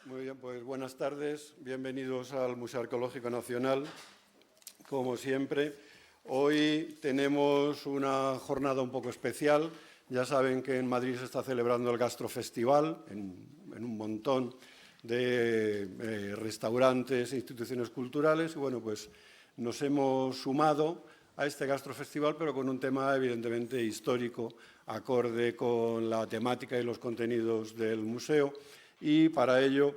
Muy bien, pues buenas tardes, bienvenidos al Museo Arqueológico Nacional. Como siempre, hoy tenemos una jornada un poco especial. Ya saben que en Madrid se está celebrando el Gastrofestival en un montón de restaurantes e instituciones culturales. Y bueno, pues nos hemos sumado a este Gastrofestival, pero con un tema evidentemente histórico, acorde con la temática y los contenidos del museo. Y para ello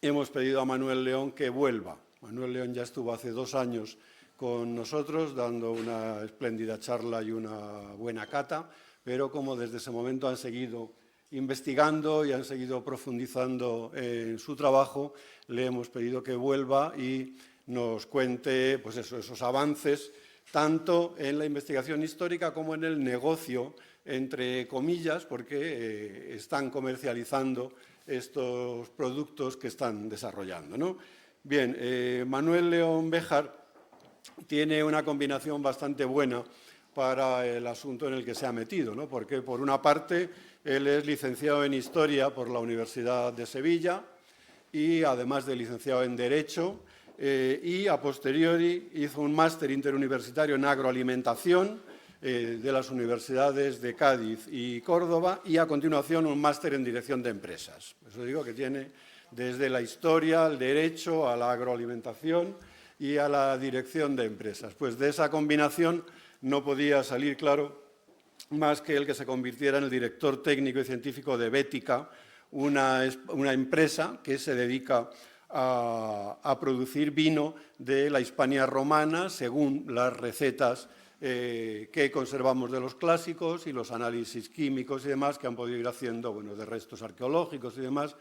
hemos pedido a Manuel León que vuelva. Manuel León ya estuvo hace 2 años con nosotros dando una espléndida charla y una buena cata, pero como desde ese momento han seguido investigando y han seguido profundizando en su trabajo, le hemos pedido que vuelva y nos cuente pues esos avances, tanto en la investigación histórica como en el negocio, entre comillas, porque están comercializando estos productos que están desarrollando, ¿no? Bien, Manuel León Béjar tiene una combinación bastante buena para el asunto en el que se ha metido, ¿no? Porque, por una parte, él es licenciado en Historia por la Universidad de Sevilla y, además de licenciado en Derecho, y a posteriori hizo un máster interuniversitario en agroalimentación de las universidades de Cádiz y Córdoba y, a continuación, un máster en Dirección de Empresas. Eso digo que tiene desde la historia, al derecho, a la agroalimentación y a la dirección de empresas. Pues de esa combinación no podía salir claro más que el que se convirtiera en el director técnico y científico de Bética, una empresa que se dedica a producir vino de la Hispania romana según las recetas que conservamos de los clásicos y los análisis químicos y demás que han podido ir haciendo, bueno, de restos arqueológicos y demás,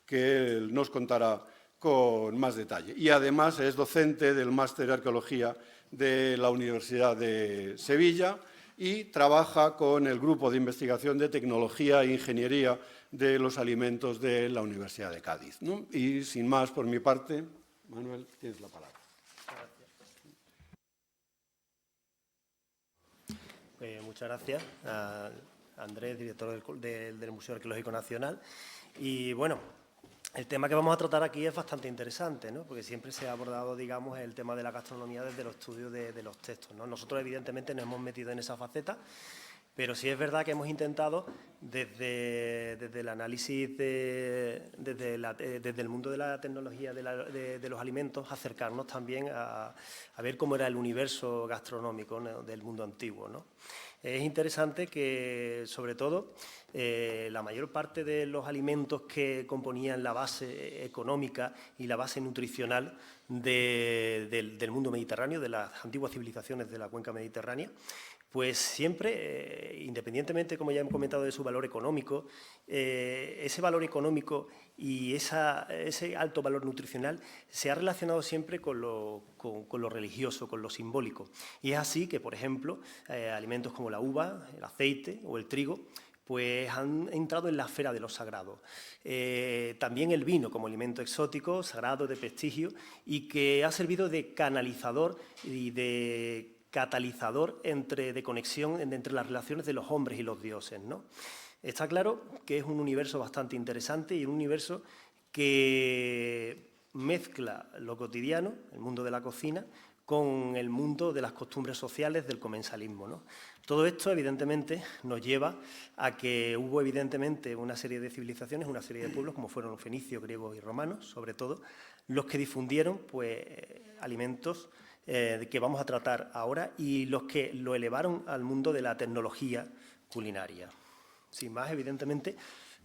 que él nos contará con más detalle. Y además es docente del Máster de Arqueología de la Universidad de Sevilla y trabaja con el Grupo de Investigación de Tecnología e Ingeniería de los Alimentos de la Universidad de Cádiz, ¿no? Y sin más por mi parte, Manuel, tienes la palabra. Muchas gracias a Andrés, director del Museo Arqueológico Nacional. Y bueno, el tema que vamos a tratar aquí es bastante interesante, ¿no? Porque siempre se ha abordado, digamos, el tema de la gastronomía desde los estudios de los textos, ¿no? Nosotros, evidentemente, nos hemos metido en esa faceta, pero sí es verdad que hemos intentado, desde el análisis, desde el mundo de la tecnología de los alimentos, acercarnos también a ver cómo era el universo gastronómico, ¿no?, del mundo antiguo, ¿no? Es interesante que, sobre todo, la mayor parte de los alimentos que componían la base económica y la base nutricional del mundo mediterráneo, de las antiguas civilizaciones de la cuenca mediterránea, pues siempre, independientemente, como ya hemos comentado, de su valor económico, ese valor económico y ese alto valor nutricional se ha relacionado siempre con lo religioso, con lo simbólico. Y es así que, por ejemplo, alimentos como la uva, el aceite o el trigo, pues han entrado en la esfera de lo sagrado. También el vino como alimento exótico, sagrado, de prestigio, y que ha servido de canalizador y de catalizador de conexión entre las relaciones de los hombres y los dioses, ¿no? Está claro que es un universo bastante interesante y un universo que mezcla lo cotidiano, el mundo de la cocina, con el mundo de las costumbres sociales del comensalismo, ¿no? Todo esto, evidentemente, nos lleva a que hubo, evidentemente, una serie de civilizaciones, una serie de pueblos, como fueron los fenicios, griegos y romanos, sobre todo, los que difundieron, pues, alimentos que vamos a tratar ahora y los que lo elevaron al mundo de la tecnología culinaria. Sin más, evidentemente,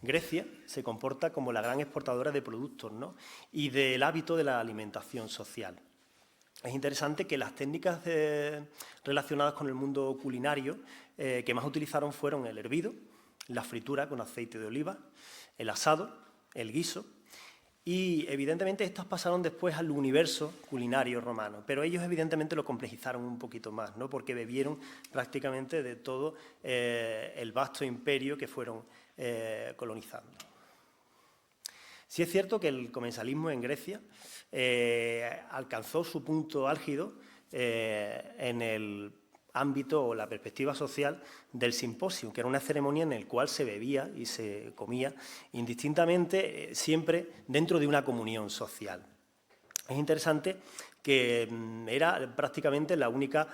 Grecia se comporta como la gran exportadora de productos, ¿no?, y del hábito de la alimentación social. Es interesante que las técnicas relacionadas con el mundo culinario que más utilizaron fueron el hervido, la fritura con aceite de oliva, el asado, el guiso. Y, evidentemente, estas pasaron después al universo culinario romano, pero ellos, evidentemente, lo complejizaron un poquito más, ¿no?, porque bebieron prácticamente de todo el vasto imperio que fueron colonizando. Sí es cierto que el comensalismo en Grecia alcanzó su punto álgido ámbito o la perspectiva social del simposio, que era una ceremonia en la cual se bebía y se comía indistintamente, siempre dentro de una comunión social. Es interesante que era prácticamente la única,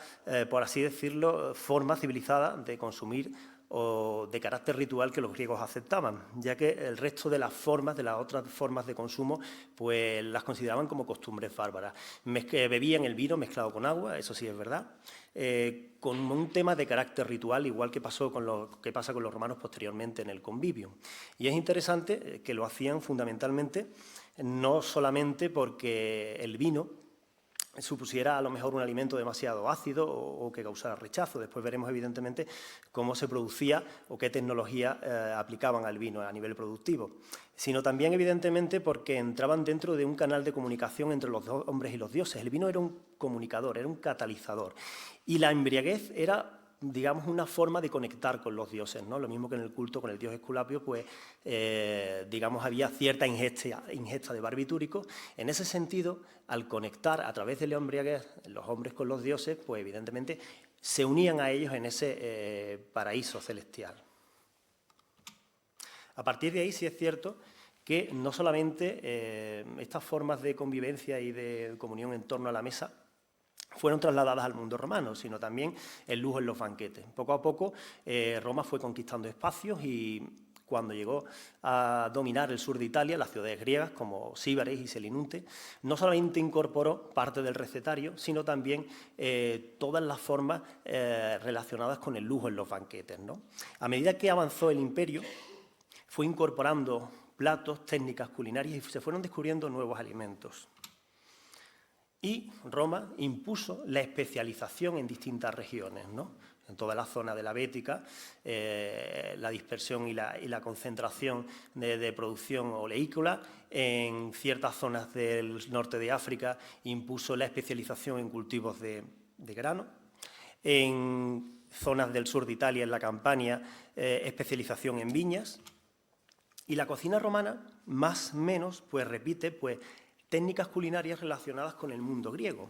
por así decirlo, forma civilizada de consumir o de carácter ritual que los griegos aceptaban, ya que el resto de las formas, de las otras formas de consumo, pues las consideraban como costumbres bárbaras. Bebían el vino mezclado con agua, eso sí es verdad, con un tema de carácter ritual, igual que pasa con los romanos posteriormente en el convivio. Y es interesante que lo hacían fundamentalmente no solamente porque el vino supusiera a lo mejor un alimento demasiado ácido o que causara rechazo. Después veremos evidentemente cómo se producía o qué tecnología aplicaban al vino a nivel productivo, sino también evidentemente porque entraban dentro de un canal de comunicación entre los hombres y los dioses. El vino era un comunicador, era un catalizador, y la embriaguez era, digamos, una forma de conectar con los dioses, ¿no? Lo mismo que en el culto con el dios Esculapio, pues, digamos, había cierta ingesta de barbitúricos. En ese sentido, al conectar a través de la embriaguez los hombres con los dioses, pues, evidentemente, se unían a ellos en ese paraíso celestial. A partir de ahí, sí es cierto que no solamente estas formas de convivencia y de comunión en torno a la mesa fueron trasladadas al mundo romano, sino también el lujo en los banquetes. Poco a poco Roma fue conquistando espacios y cuando llegó a dominar el sur de Italia, las ciudades griegas como Síbaris y Selinunte, no solamente incorporó parte del recetario, sino también todas las formas relacionadas con el lujo en los banquetes, ¿no? A medida que avanzó el imperio, fue incorporando platos, técnicas culinarias y se fueron descubriendo nuevos alimentos. Y Roma impuso la especialización en distintas regiones, ¿no? En toda la zona de la Bética, la dispersión y la concentración de producción oleícola. En ciertas zonas del norte de África impuso la especialización en cultivos de grano. En zonas del sur de Italia, en la Campania, especialización en viñas. Y la cocina romana, más o menos, pues repite, pues, técnicas culinarias relacionadas con el mundo griego,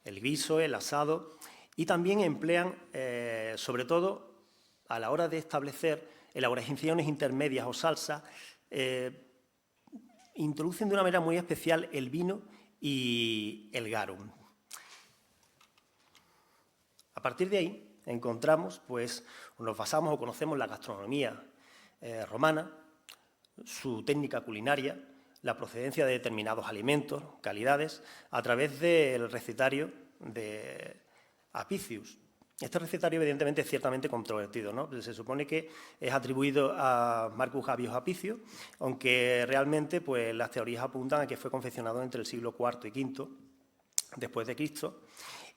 el guiso, el asado, y también emplean, sobre todo, a la hora de establecer elaboraciones intermedias o salsas, introducen de una manera muy especial el vino y el garum. A partir de ahí encontramos, pues, nos basamos o conocemos la gastronomía romana, su técnica culinaria, la procedencia de determinados alimentos, calidades, a través del recetario de Apicius. Este recetario, evidentemente, es ciertamente controvertido, ¿no? Se supone que es atribuido a Marcus Gabius Apicius, aunque realmente, pues, las teorías apuntan a que fue confeccionado entre el siglo IV y V después de Cristo,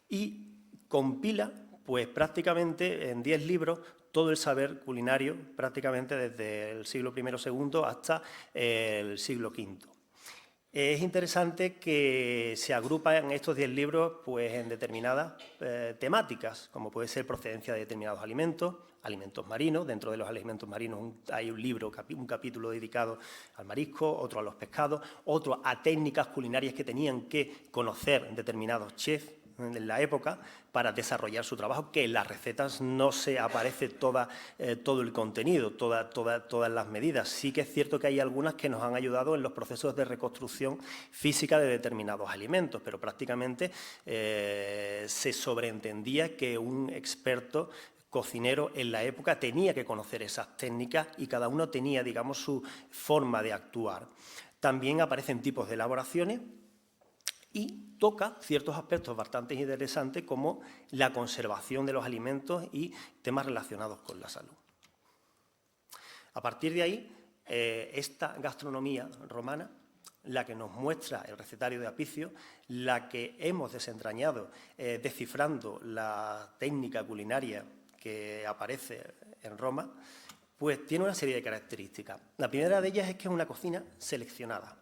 y compila, pues, prácticamente en 10 libros todo el saber culinario, prácticamente desde el siglo I-II hasta el siglo V. Es interesante que se agrupan estos 10 libros, pues, en determinadas temáticas, como puede ser procedencia de determinados alimentos, alimentos marinos. Dentro de los alimentos marinos hay un libro, un capítulo dedicado al marisco, otro a los pescados, otro a técnicas culinarias que tenían que conocer determinados chefs en la época para desarrollar su trabajo, que en las recetas no se aparece todo el contenido, todas las medidas. Sí que es cierto que hay algunas que nos han ayudado en los procesos de reconstrucción física de determinados alimentos, pero prácticamente se sobreentendía que un experto cocinero en la época tenía que conocer esas técnicas y cada uno tenía, digamos, su forma de actuar. También aparecen tipos de elaboraciones y toca ciertos aspectos bastante interesantes como la conservación de los alimentos y temas relacionados con la salud. A partir de ahí, esta gastronomía romana, la que nos muestra el recetario de Apicius, la que hemos desentrañado descifrando la técnica culinaria que aparece en Roma, pues tiene una serie de características. La primera de ellas es que es una cocina seleccionada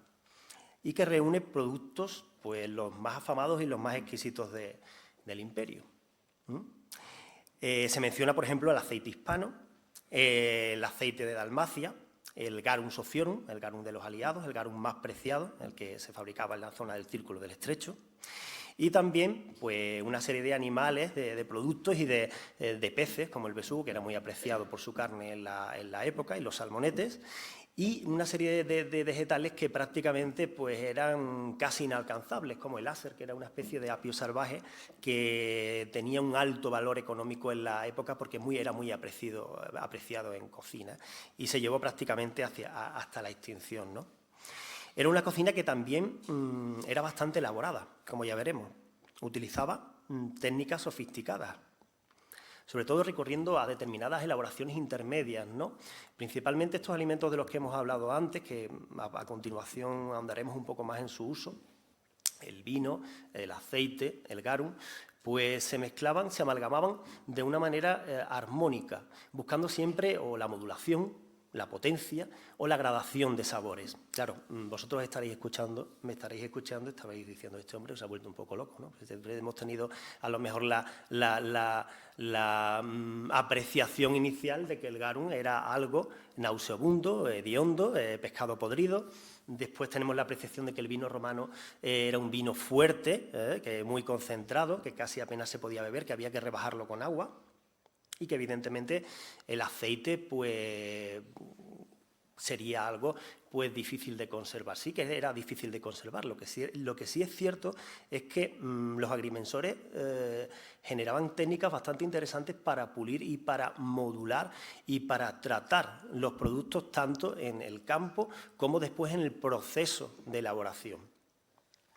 y que reúne productos, pues, los más afamados y los más exquisitos del imperio. Se menciona, por ejemplo, el aceite hispano, el aceite de Dalmacia, el garum sociorum, el garum de los aliados, el garum más preciado, el que se fabricaba en la zona del Círculo del Estrecho. Y también pues, una serie de animales, de productos y de peces, como el besugo, que era muy apreciado por su carne en la época, y los salmonetes, y una serie de vegetales que prácticamente pues, eran casi inalcanzables, como el ácer, que era una especie de apio salvaje que tenía un alto valor económico en la época porque era muy apreciado en cocina y se llevó prácticamente hasta la extinción, ¿no? Era una cocina que también era bastante elaborada, como ya veremos. Utilizaba técnicas sofisticadas, sobre todo recurriendo a determinadas elaboraciones intermedias, ¿no? Principalmente estos alimentos de los que hemos hablado antes, que a continuación ahondaremos un poco más en su uso, el vino, el aceite, el garum, pues se mezclaban, se amalgamaban de una manera armónica, buscando siempre o la modulación, la potencia o la gradación de sabores. Claro, vosotros me estaréis escuchando, estaréis diciendo, este hombre se ha vuelto un poco loco, ¿no? Siempre hemos tenido a lo mejor la apreciación inicial de que el garum era algo nauseabundo, hediondo, pescado podrido. Después tenemos la apreciación de que el vino romano era un vino fuerte, que muy concentrado, que casi apenas se podía beber, que había que rebajarlo con agua. Y que evidentemente el aceite pues, sería algo pues, difícil de conservar. Sí que era difícil de conservar. Lo que sí es cierto es que los agrimensores generaban técnicas bastante interesantes para pulir y para modular y para tratar los productos tanto en el campo como después en el proceso de elaboración.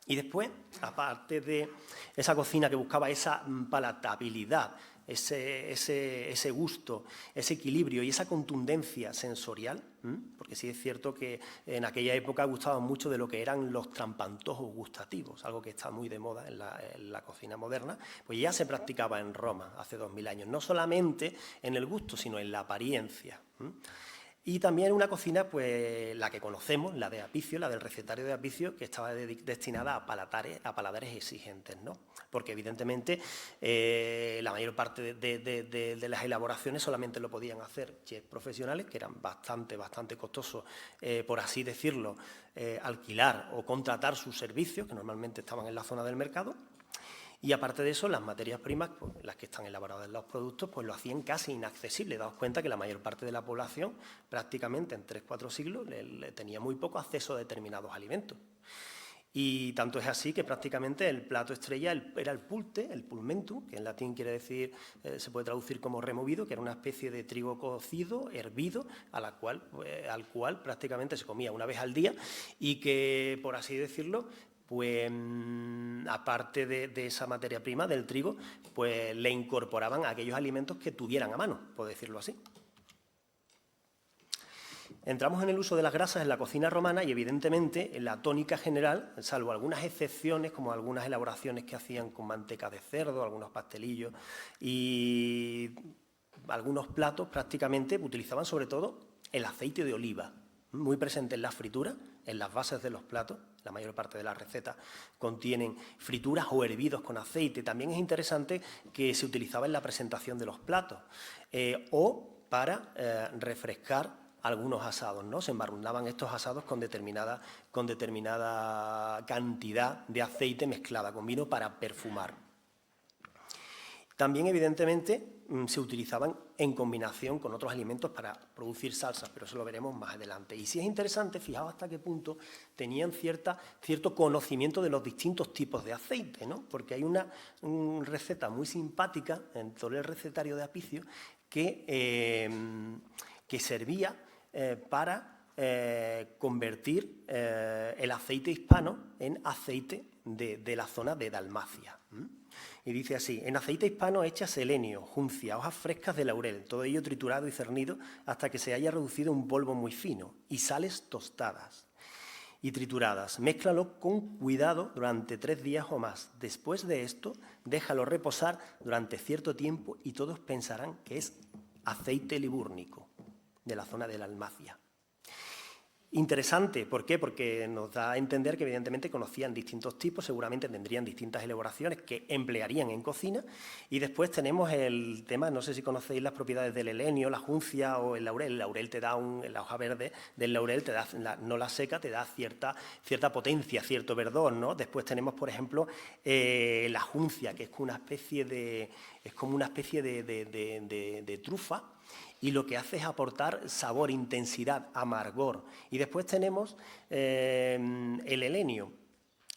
Y después, aparte de esa cocina que buscaba esa palatabilidad, ese gusto, ese equilibrio y esa contundencia sensorial, porque sí es cierto que en aquella época gustaban mucho de lo que eran los trampantojos gustativos, algo que está muy de moda en la cocina moderna, pues ya se practicaba en Roma hace 2000 años, no solamente en el gusto, sino en la apariencia. Y también una cocina, pues la que conocemos, la de Apicio, la del recetario de Apicio, que estaba destinada a paladares exigentes, ¿no? Porque evidentemente la mayor parte de las elaboraciones solamente lo podían hacer chefs profesionales, que eran bastante costosos, por así decirlo, alquilar o contratar sus servicios, que normalmente estaban en la zona del mercado. Y aparte de eso, las materias primas, pues, las que están elaboradas en los productos, pues lo hacían casi inaccesible. Daos cuenta que la mayor parte de la población, prácticamente en 3-4 siglos, tenía muy poco acceso a determinados alimentos. Y tanto es así que prácticamente el plato estrella era el pulte, el pulmentum, que en latín quiere decir, se puede traducir como removido, que era una especie de trigo cocido, hervido, al cual prácticamente se comía una vez al día y que, por así decirlo, pues aparte de esa materia prima, del trigo, pues le incorporaban a aquellos alimentos que tuvieran a mano, por decirlo así. Entramos en el uso de las grasas en la cocina romana y evidentemente en la tónica general, salvo algunas excepciones como algunas elaboraciones que hacían con manteca de cerdo, algunos pastelillos y algunos platos prácticamente utilizaban sobre todo el aceite de oliva, muy presente en las frituras, en las bases de los platos. La mayor parte de las recetas contienen frituras o hervidos con aceite. También es interesante que se utilizaba en la presentación de los platos o para refrescar algunos asados, ¿no? Se embarrundaban estos asados con determinada cantidad de aceite mezclada con vino para perfumar. También, evidentemente, se utilizaban en combinación con otros alimentos para producir salsas, pero eso lo veremos más adelante. Y sí es interesante, fijaos hasta qué punto tenían cierto conocimiento de los distintos tipos de aceite, ¿no? Porque hay una receta muy simpática en todo el recetario de Apicio que servía para convertir el aceite hispano en aceite de la zona de Dalmacia. Y dice así: en aceite hispano echa selenio, juncia, hojas frescas de laurel, todo ello triturado y cernido hasta que se haya reducido un polvo muy fino, y sales tostadas y trituradas. Mézclalo con cuidado durante 3 días o más. Después de esto, déjalo reposar durante cierto tiempo y todos pensarán que es aceite libúrnico de la zona de la Dalmacia. Interesante, ¿por qué? Porque nos da a entender que evidentemente conocían distintos tipos, seguramente tendrían distintas elaboraciones que emplearían en cocina. Y después tenemos el tema, no sé si conocéis las propiedades del helenio, la juncia o el laurel. El laurel te da la hoja verde del laurel, te da, no la seca, te da cierta potencia, cierto verdor, ¿no? Después tenemos, por ejemplo, la juncia, que es como una especie de trufa, y lo que hace es aportar sabor, intensidad, amargor. Y después tenemos el helenio,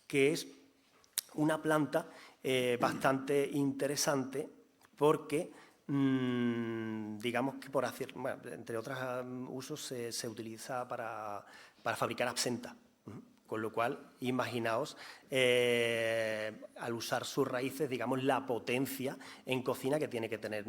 que es una planta bastante interesante porque, digamos que por hacer, bueno, entre otros usos, se utiliza para fabricar absenta. Con lo cual, imaginaos, al usar sus raíces, digamos, la potencia en cocina que tiene que tener.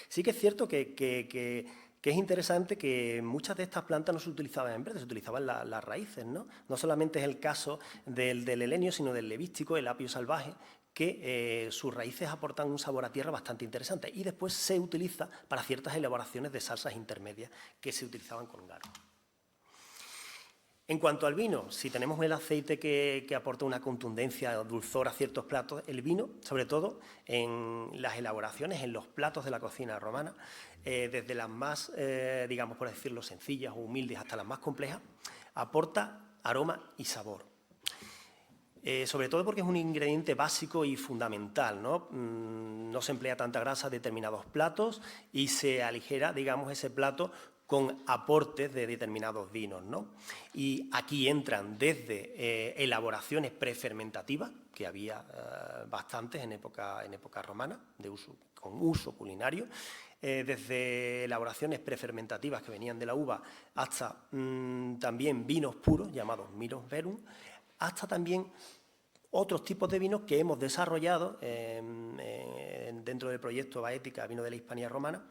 Sí que es cierto que es interesante que muchas de estas plantas no se utilizaban en verde, se utilizaban las raíces, ¿no? No solamente es el caso del helenio, sino del levístico, el apio salvaje, que sus raíces aportan un sabor a tierra bastante interesante. Y después se utiliza para ciertas elaboraciones de salsas intermedias que se utilizaban con garum. En cuanto al vino, si tenemos el aceite que aporta una contundencia o dulzor a ciertos platos, el vino, sobre todo en las elaboraciones, en los platos de la cocina romana, desde las más, digamos, por decirlo, sencillas o humildes hasta las más complejas, aporta aroma y sabor. Sobre todo porque es un ingrediente básico y fundamental, ¿no? No se emplea tanta grasa en determinados platos y se aligera, digamos, ese plato con aportes de determinados vinos, ¿no? Y aquí entran desde elaboraciones prefermentativas, que había bastantes en época romana, con uso culinario, desde elaboraciones prefermentativas que venían de la uva hasta también vinos puros, llamados miros verum, hasta también otros tipos de vinos que hemos desarrollado dentro del proyecto Baética, Vino de la Hispania Romana,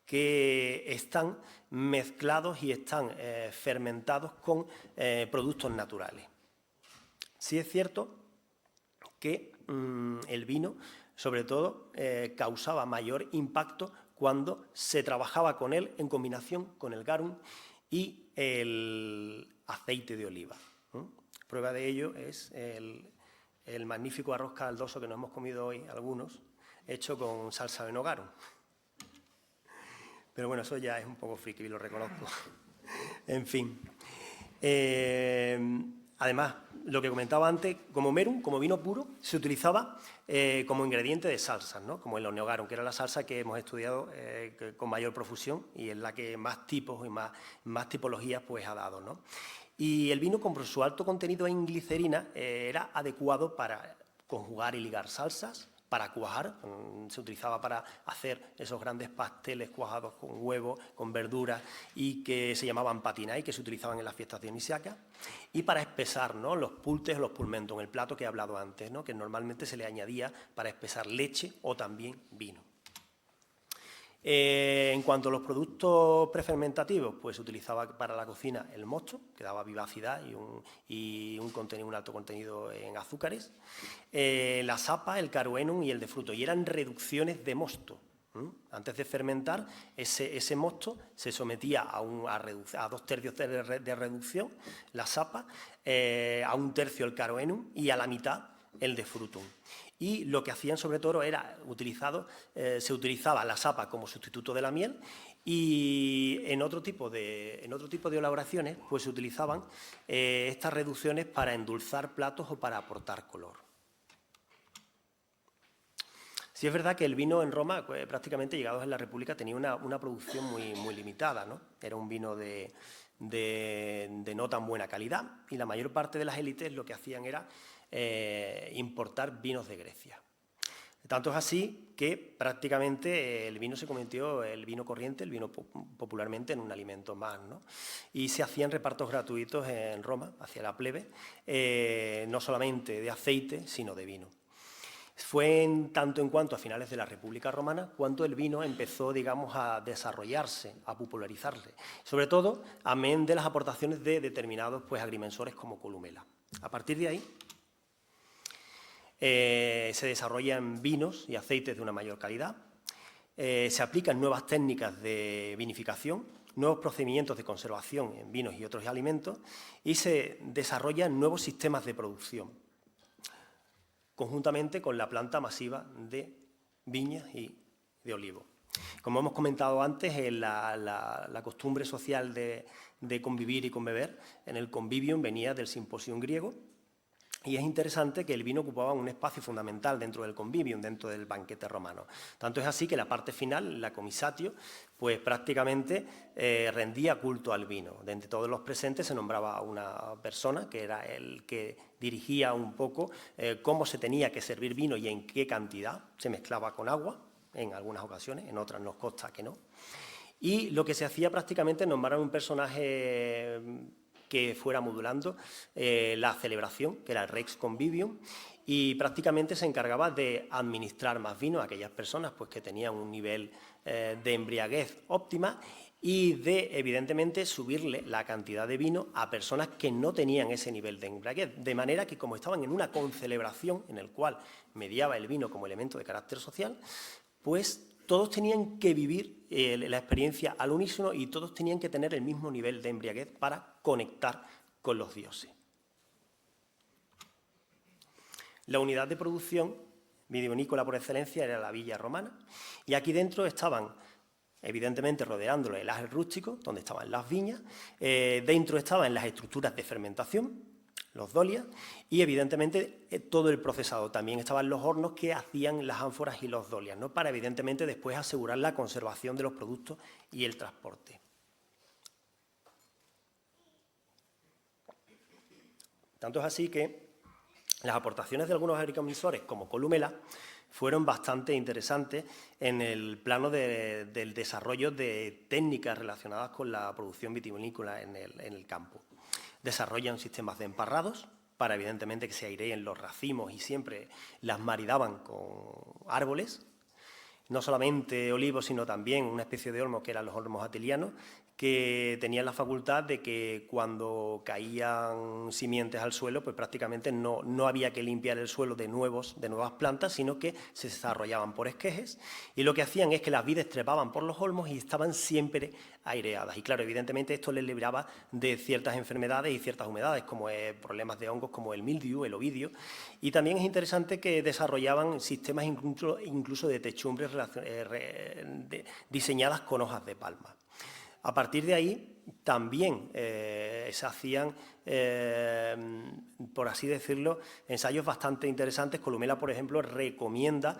que están mezclados y están fermentados con productos naturales. Sí es cierto que el vino, sobre todo, causaba mayor impacto cuando se trabajaba con él en combinación con el garum y el aceite de oliva. Prueba de ello es el magnífico arroz caldoso que nos hemos comido hoy algunos, hecho con salsa de garum. Pero bueno, eso ya es un poco friki y lo reconozco. En fin. Además, lo que comentaba antes, como merum, como vino puro, se utilizaba como ingrediente de salsas, ¿no? Como el oneogarum, que era la salsa que hemos estudiado con mayor profusión y es la que más tipos y más tipologías pues, ha dado, ¿no? Y el vino, con su alto contenido en glicerina, era adecuado para conjugar y ligar salsas, para cuajar, se utilizaba para hacer esos grandes pasteles cuajados con huevo, con verduras y que se llamaban patinai, que se utilizaban en las fiestas dionisíacas, y para espesar, ¿no? Los pultes o los pulmentos, en el plato que he hablado antes, ¿no? Que normalmente se le añadía para espesar leche o también vino. En cuanto a los productos prefermentativos, pues se utilizaba para la cocina el mosto, que daba vivacidad y un alto contenido en azúcares, la sapa, el caroenum y el de fruto, y eran reducciones de mosto. Antes de fermentar, ese mosto se sometía a 2/3 de reducción, la sapa, a 1/3 el caroenum y a la mitad el de frutum. Y lo que hacían sobre todo era se utilizaba la sapa como sustituto de la miel y en otro tipo de elaboraciones pues se utilizaban estas reducciones para endulzar platos o para aportar color. Sí es verdad que el vino en Roma, pues, prácticamente llegados en la República, tenía una producción muy limitada, ¿no? Era un vino de no tan buena calidad y la mayor parte de las élites lo que hacían era importar vinos de Grecia. Tanto es así que prácticamente el vino se convirtió, el vino corriente, el vino popularmente, en un alimento más, ¿no? Y se hacían repartos gratuitos en Roma, hacia la plebe, no solamente de aceite, sino de vino. Fue en tanto en cuanto a finales de la República Romana cuando el vino empezó, digamos, a desarrollarse, a popularizarse, sobre todo amén de las aportaciones de determinados pues, agrimensores como Columela. A partir de ahí se desarrollan vinos y aceites de una mayor calidad, se aplican nuevas técnicas de vinificación, nuevos procedimientos de conservación en vinos y otros alimentos y se desarrollan nuevos sistemas de producción, conjuntamente con la planta masiva de viñas y de olivo. Como hemos comentado antes, la costumbre social de convivir y conbeber en el convivium venía del simposium griego, y es interesante que el vino ocupaba un espacio fundamental dentro del convivium, dentro del banquete romano. Tanto es así que la parte final, la comisatio, pues prácticamente rendía culto al vino. De entre todos los presentes se nombraba a una persona que era el que dirigía un poco cómo se tenía que servir vino y en qué cantidad. Se mezclaba con agua en algunas ocasiones, en otras nos consta que no. Y lo que se hacía prácticamente es nombrar a un personaje que fuera modulando la celebración, que era el Rex Convivium, y prácticamente se encargaba de administrar más vino a aquellas personas pues, que tenían un nivel de embriaguez óptima y de, evidentemente, subirle la cantidad de vino a personas que no tenían ese nivel de embriaguez. De manera que, como estaban en una concelebración en el cual mediaba el vino como elemento de carácter social, pues todos tenían que vivir la experiencia al unísono y todos tenían que tener el mismo nivel de embriaguez para conectar con los dioses. La unidad de producción vitivinícola por excelencia era la villa romana y aquí dentro estaban, evidentemente, rodeándolo el ager rústico, donde estaban las viñas, dentro estaban las estructuras de fermentación, los dolias, y evidentemente todo el procesado. También estaban los hornos que hacían las ánforas y los dolias, ¿no? Para evidentemente después asegurar la conservación de los productos y el transporte. Tanto es así que las aportaciones de algunos agricultores, como Columela, fueron bastante interesantes en el plano del desarrollo de técnicas relacionadas con la producción vitivinícola en el campo. Desarrollan sistemas de emparrados para, evidentemente, que se aireen los racimos y siempre las maridaban con árboles, no solamente olivos, sino también una especie de olmo que eran los olmos atilianos, que tenían la facultad de que cuando caían simientes al suelo, pues prácticamente no había que limpiar el suelo de nuevas plantas, sino que se desarrollaban por esquejes, y lo que hacían es que las vides trepaban por los olmos y estaban siempre aireadas. Y claro, evidentemente esto les libraba de ciertas enfermedades y ciertas humedades, como problemas de hongos como el mildiu, el ovidio, y también es interesante que desarrollaban sistemas incluso de techumbres diseñadas con hojas de palma. A partir de ahí también se hacían, por así decirlo, ensayos bastante interesantes. Columela, por ejemplo, recomienda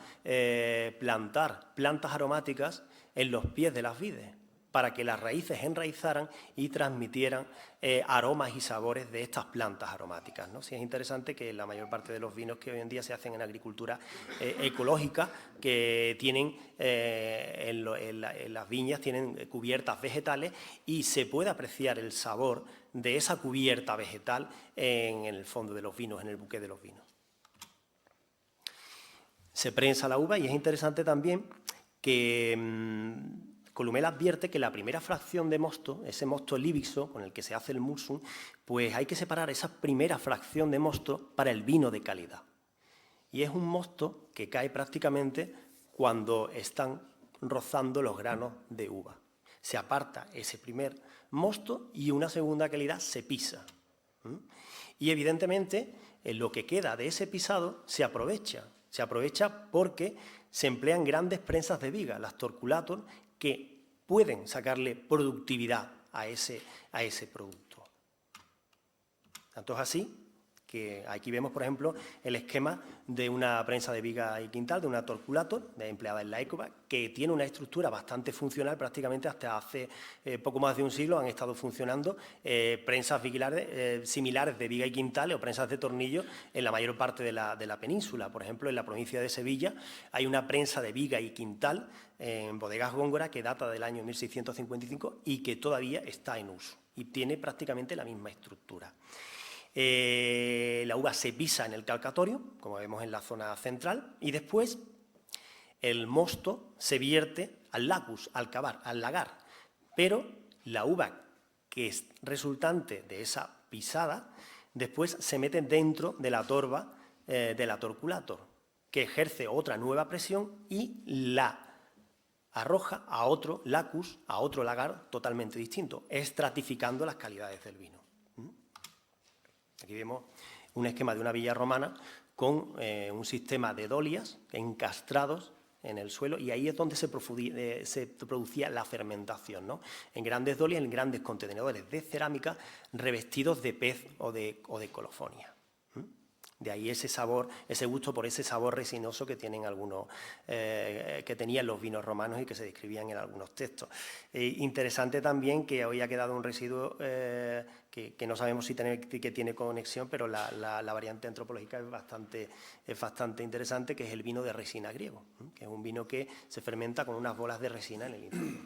plantar plantas aromáticas en los pies de las vides para que las raíces enraizaran y transmitieran aromas y sabores de estas plantas aromáticas, ¿no? Sí, es interesante que la mayor parte de los vinos que hoy en día se hacen en agricultura ecológica, que tienen en las viñas tienen cubiertas vegetales y se puede apreciar el sabor de esa cubierta vegetal en el fondo de los vinos, en el buque de los vinos. Se prensa la uva y es interesante también que Columela advierte que la primera fracción de mosto, ese mosto líbixo con el que se hace el mursum, pues hay que separar esa primera fracción de mosto para el vino de calidad. Y es un mosto que cae prácticamente cuando están rozando los granos de uva. Se aparta ese primer mosto y una segunda calidad se pisa. Y evidentemente lo que queda de ese pisado se aprovecha porque se emplean grandes prensas de viga, las torculator, que pueden sacarle productividad a ese producto. Tanto es así que aquí vemos, por ejemplo, el esquema de una prensa de viga y quintal, de una torculator empleada en la Ecovac, que tiene una estructura bastante funcional. Prácticamente hasta hace poco más de un siglo han estado funcionando prensas similares de viga y quintal o prensas de tornillo en la mayor parte de la península. Por ejemplo, en la provincia de Sevilla hay una prensa de viga y quintal en Bodegas Góngora que data del año 1655 y que todavía está en uso y tiene prácticamente la misma estructura. La uva se pisa en el calcatorio, como vemos en la zona central, y después el mosto se vierte al lacus, al lagar, pero la uva que es resultante de esa pisada después se mete dentro de la torba de la torculator, que ejerce otra nueva presión y la arroja a otro lacus, a otro lagar totalmente distinto, estratificando las calidades del vino. Aquí vemos un esquema de una villa romana con un sistema de dolias encastrados en el suelo, y ahí es donde se producía la fermentación, ¿no? En grandes dolias, en grandes contenedores de cerámica revestidos de pez o de colofonia. De ahí ese sabor, ese gusto por ese sabor resinoso que tienen algunos, que tenían los vinos romanos y que se describían en algunos textos. Interesante también que hoy ha quedado un residuo que no sabemos si que tiene conexión, pero la variante antropológica es bastante interesante, que es el vino de resina griego, que es un vino que se fermenta con unas bolas de resina en el interior.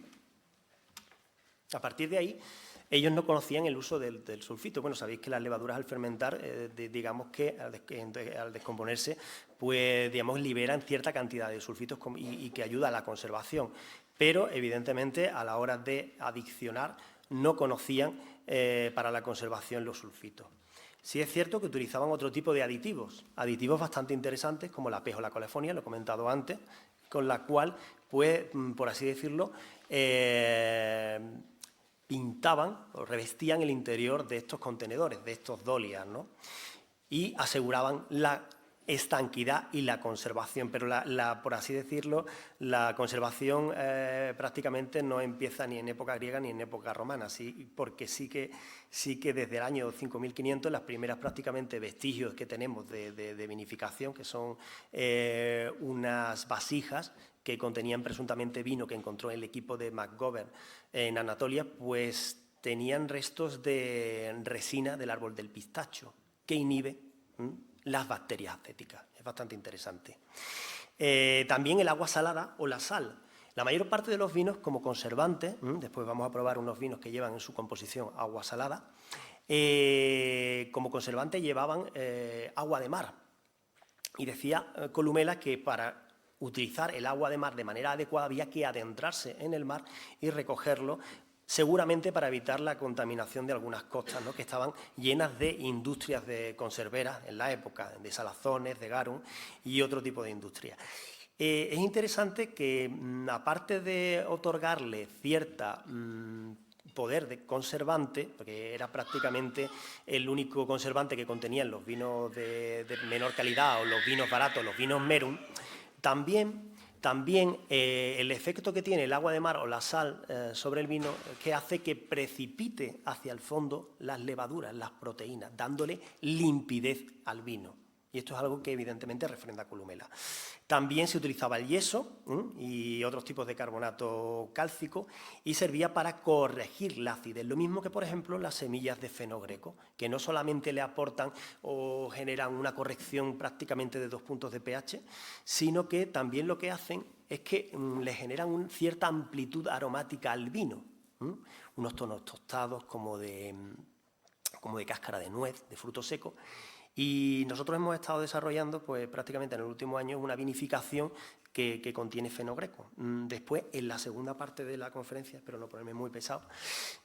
A partir de ahí, ellos no conocían el uso del sulfito. Bueno, sabéis que las levaduras al fermentar, digamos que al descomponerse, pues digamos liberan cierta cantidad de sulfitos y que ayuda a la conservación. Pero evidentemente a la hora de adiccionar no conocían para la conservación los sulfitos. Sí es cierto que utilizaban otro tipo de aditivos bastante interesantes como la pez o la colofonia, lo he comentado antes, con la cual, pues, por así decirlo, pintaban o revestían el interior de estos contenedores, de estos dolias, ¿no? Y aseguraban la estanquidad y la conservación, pero por así decirlo, la conservación prácticamente no empieza ni en época griega ni en época romana, porque sí que desde el año 5500 las primeras prácticamente vestigios que tenemos de vinificación, que son unas vasijas que contenían presuntamente vino que encontró el equipo de McGovern en Anatolia, pues tenían restos de resina del árbol del pistacho, que inhibe las bacterias acéticas. Es bastante interesante. También el agua salada o la sal. La mayor parte de los vinos como conservantes, después vamos a probar unos vinos que llevan en su composición agua salada, como conservante llevaban agua de mar. Y decía Columela que para utilizar el agua de mar de manera adecuada había que adentrarse en el mar y recogerlo, seguramente para evitar la contaminación de algunas costas, ¿no?, que estaban llenas de industrias de conserveras en la época, de salazones, de garum y otro tipo de industrias. Es interesante que, aparte de otorgarle cierta poder de conservante, porque era prácticamente el único conservante que contenían los vinos de menor calidad o los vinos baratos, los vinos Merum, también el efecto que tiene el agua de mar o la sal sobre el vino, que hace que precipite hacia el fondo las levaduras, las proteínas, dándole limpidez al vino. Y esto es algo que evidentemente refrenda Columela. También se utilizaba el yeso y otros tipos de carbonato cálcico y servía para corregir la acidez. Lo mismo que, por ejemplo, las semillas de fenogreco, que no solamente le aportan o generan una corrección prácticamente de 2 puntos de pH, sino que también lo que hacen es que le generan cierta amplitud aromática al vino. Unos tonos tostados como de cáscara de nuez, de fruto seco. Y nosotros hemos estado desarrollando, pues prácticamente en el último año, una vinificación que contiene fenogreco. Después, en la segunda parte de la conferencia, espero no ponerme muy pesado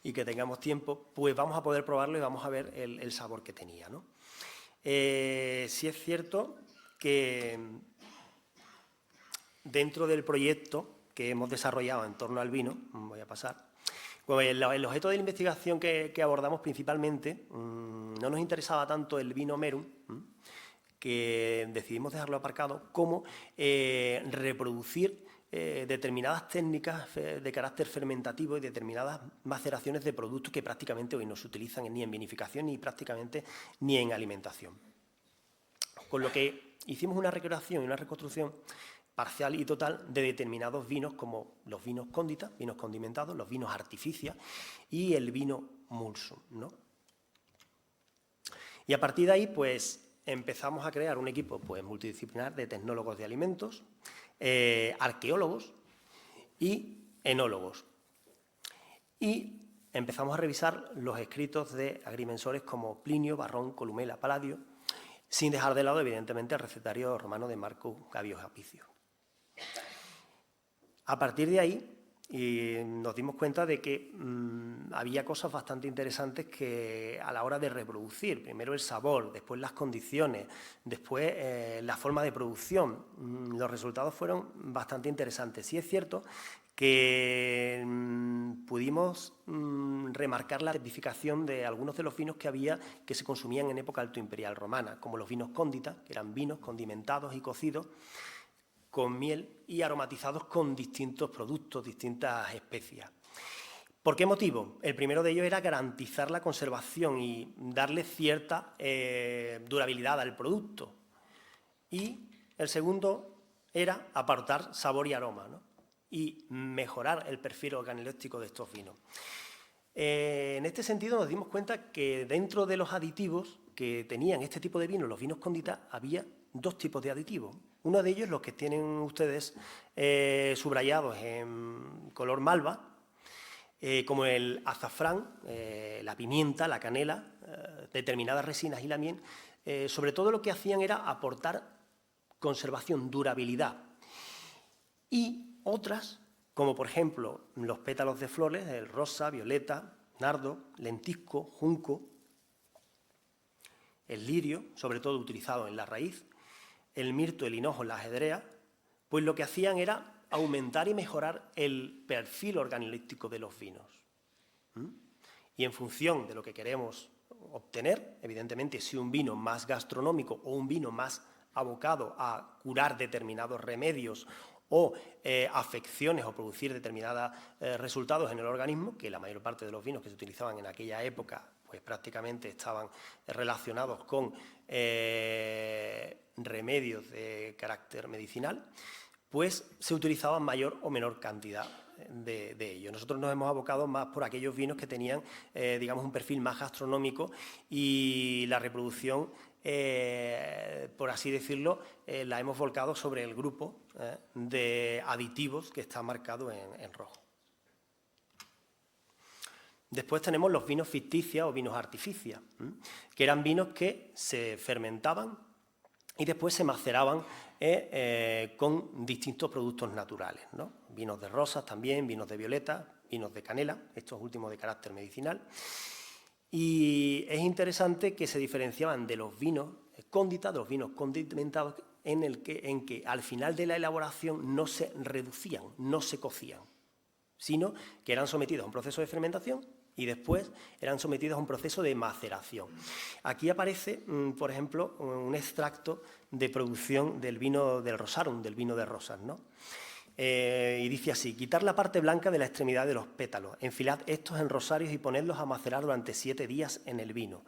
y que tengamos tiempo, pues vamos a poder probarlo y vamos a ver el sabor que tenía, ¿no? Sí es cierto que dentro del proyecto que hemos desarrollado en torno al vino, voy a pasar, pues el objeto de la investigación que abordamos principalmente, no nos interesaba tanto el vino Merum, que decidimos dejarlo aparcado, como reproducir determinadas técnicas de carácter fermentativo y determinadas maceraciones de productos que prácticamente hoy no se utilizan ni en vinificación ni prácticamente ni en alimentación. Con lo que hicimos una recreación y una reconstrucción parcial y total de determinados vinos, como los vinos cóndita, vinos condimentados, los vinos artificia y el vino mulsum, ¿no? Y a partir de ahí, pues, empezamos a crear un equipo, pues, multidisciplinar de tecnólogos de alimentos, arqueólogos y enólogos. Y empezamos a revisar los escritos de agrimensores como Plinio, Varrón, Columela, Palladio, sin dejar de lado, evidentemente, el recetario romano de Marco Gabio Apicio. A partir de ahí, y nos dimos cuenta de que había cosas bastante interesantes que a la hora de reproducir, primero el sabor, después las condiciones, después la forma de producción, los resultados fueron bastante interesantes. Sí es cierto que pudimos remarcar la tipificación de algunos de los vinos que había que se consumían en época altoimperial romana, como los vinos cóndita, que eran vinos condimentados y cocidos con miel y aromatizados con distintos productos, distintas especias. ¿Por qué motivo? El primero de ellos era garantizar la conservación y darle cierta durabilidad al producto. Y el segundo era aportar sabor y aroma, ¿no? Y mejorar el perfil organoléptico de estos vinos. En este sentido nos dimos cuenta que dentro de los aditivos que tenían este tipo de vinos, los vinos cóndita, había dos tipos de aditivos. Uno de ellos, los que tienen ustedes subrayados en color malva, como el azafrán, la pimienta, la canela, determinadas resinas y la miel, sobre todo lo que hacían era aportar conservación, durabilidad. Y otras, como por ejemplo los pétalos de flores, el rosa, violeta, nardo, lentisco, junco, el lirio, sobre todo utilizado en la raíz, el mirto, el hinojo, la ajedrea, pues lo que hacían era aumentar y mejorar el perfil organoléptico de los vinos. Y en función de lo que queremos obtener, evidentemente, si un vino más gastronómico o un vino más abocado a curar determinados remedios o afecciones o producir determinados resultados en el organismo, que la mayor parte de los vinos que se utilizaban en aquella época pues prácticamente estaban relacionados con remedios de carácter medicinal, pues se utilizaban mayor o menor cantidad de ellos. Nosotros nos hemos abocado más por aquellos vinos que tenían, digamos, un perfil más gastronómico y la reproducción, por así decirlo, la hemos volcado sobre el grupo de aditivos que está marcado en rojo. Después tenemos los vinos ficticios o vinos artificios, que eran vinos que se fermentaban y después se maceraban con distintos productos naturales, ¿no? Vinos de rosas también, vinos de violeta, vinos de canela, estos últimos de carácter medicinal. Y es interesante que se diferenciaban de los vinos cóndita, de los vinos condimentados, en que al final de la elaboración no se reducían, no se cocían, sino que eran sometidos a un proceso de fermentación y después eran sometidos a un proceso de maceración. Aquí aparece, por ejemplo, un extracto de producción del vino del rosarum, del vino de rosas, ¿no? Y dice así: quitar la parte blanca de la extremidad de los pétalos, enfilad estos en rosarios y ponedlos a macerar durante 7 días en el vino.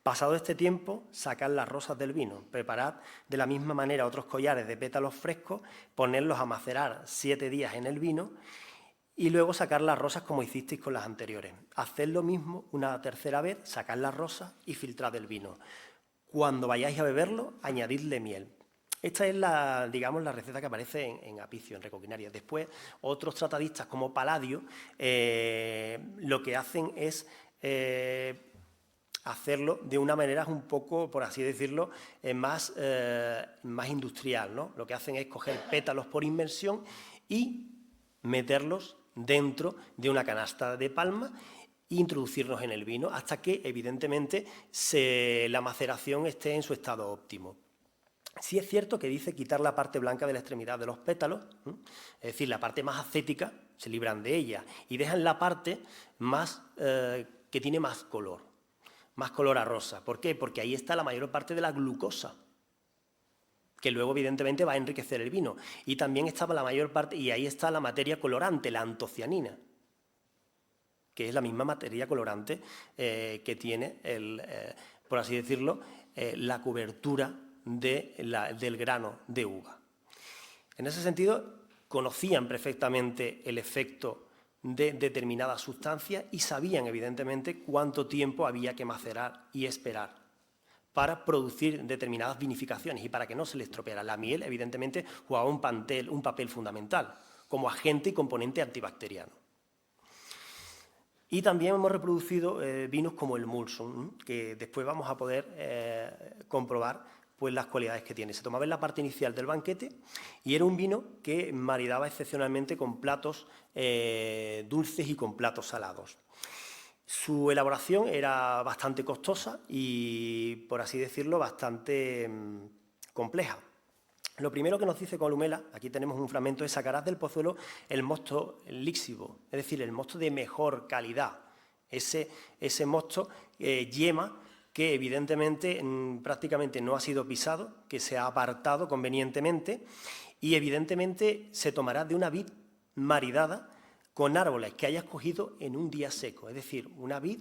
Pasado este tiempo, sacad las rosas del vino, preparad de la misma manera otros collares de pétalos frescos, ponedlos a macerar 7 días en el vino y luego sacar las rosas como hicisteis con las anteriores. Haced lo mismo una tercera vez, sacad las rosas y filtrad el vino. Cuando vayáis a beberlo, añadidle miel. Esta es la receta que aparece en Apicio, en Recoquinaria. Después, otros tratadistas como Palladio lo que hacen es hacerlo de una manera un poco, por así decirlo, más industrial, ¿no? Lo que hacen es coger pétalos por inmersión y meterlos dentro de una canasta de palma e introducirlos en el vino hasta que, evidentemente, la maceración esté en su estado óptimo. Sí es cierto que dice quitar la parte blanca de la extremidad de los pétalos, es decir, la parte más acética, se libran de ella y dejan la parte más que tiene más color a rosa. ¿Por qué? Porque ahí está la mayor parte de la glucosa, que luego evidentemente va a enriquecer el vino. Y también estaba la mayor parte, y ahí está la materia colorante, la antocianina, que es la misma materia colorante que tiene, por así decirlo, la cobertura del grano de uva. En ese sentido, conocían perfectamente el efecto de determinadas sustancias y sabían, evidentemente, cuánto tiempo había que macerar y esperar para producir determinadas vinificaciones y para que no se les estropeara. La miel, evidentemente, jugaba un papel fundamental como agente y componente antibacteriano. Y también hemos reproducido vinos como el Mulson, que después vamos a poder comprobar pues las cualidades que tiene. Se tomaba en la parte inicial del banquete y era un vino que maridaba excepcionalmente con platos dulces y con platos salados. Su elaboración era bastante costosa y, por así decirlo, bastante compleja. Lo primero que nos dice Columela, aquí tenemos un fragmento, es: sacarás del pozuelo el mosto líxivo, es decir, el mosto de mejor calidad. Ese mosto yema que evidentemente prácticamente no ha sido pisado, que se ha apartado convenientemente, y evidentemente se tomará de una vid maridada con árboles que hayas cogido en un día seco, es decir, una vid